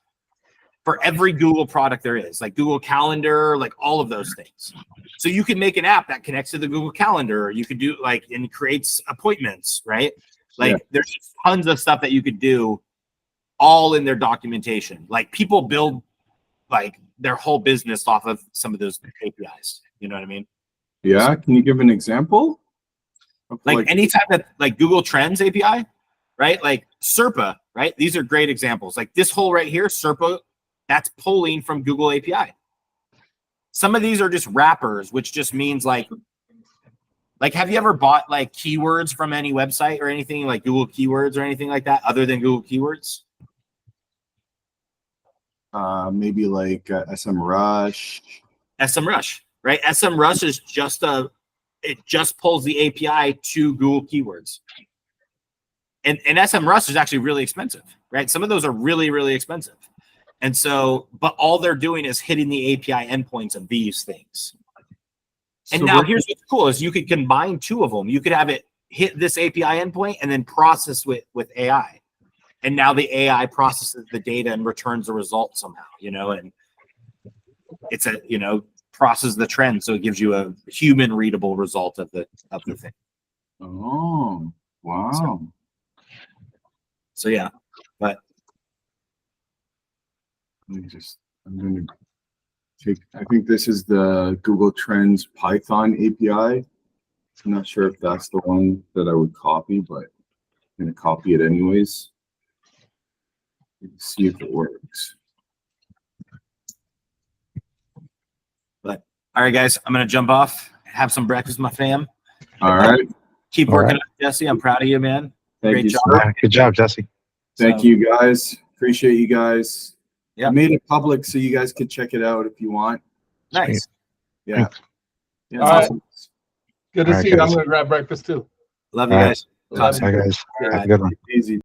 for every Google product there is, like Google Calendar, like all of those things. So you can make an app that connects to the Google Calendar, or you could do like and creates appointments, right? Like there's tons of stuff that you could do all in their documentation. Like people build like their whole business off of some of those APIs. You know what I mean? Yeah, can you give an example? Of Like anytime that like Google Trends API, right? Like SERPA, right? These are great examples. Like this whole right here, SERPA, that's pulling from Google API. Some of these are just wrappers, which just means like have you ever bought like keywords from any website or anything like Google keywords or anything like that other than Google keywords? maybe like SMrush. SMrush, right? SMrush is it just pulls the API to Google keywords. And SMrush is actually really expensive, right? Some of those are really, really expensive. And so, but all they're doing is hitting the API endpoints of these things. And So now what- here's what's cool is you could combine two of them. You could have it hit this API endpoint and then process with AI. And now the AI processes the data and returns the result somehow, and it's processes the trend. So it gives you a human readable result of the thing. Oh, wow. So yeah, but I'm going to take, I think this is the Google Trends Python API. I'm not sure if that's the one that I would copy, but I'm going to copy it anyways. Let's see if it works. all right, guys, I'm going to jump off, have some breakfast with my fam. All right. Keep All working right. on it, Jesse. I'm proud of you, man. Thank Great you, job. sir. Good job, Jesse. Thank So- you, guys. Appreciate you guys. Yeah. I made it public so you guys could check it out if you want. Nice. Yeah. Yeah. All right. awesome. Good to All right, see you. I'm guys. gonna grab breakfast too. Love you All right. guys. Love Talk you. Bye, guys. soon. Have a good one. Easy.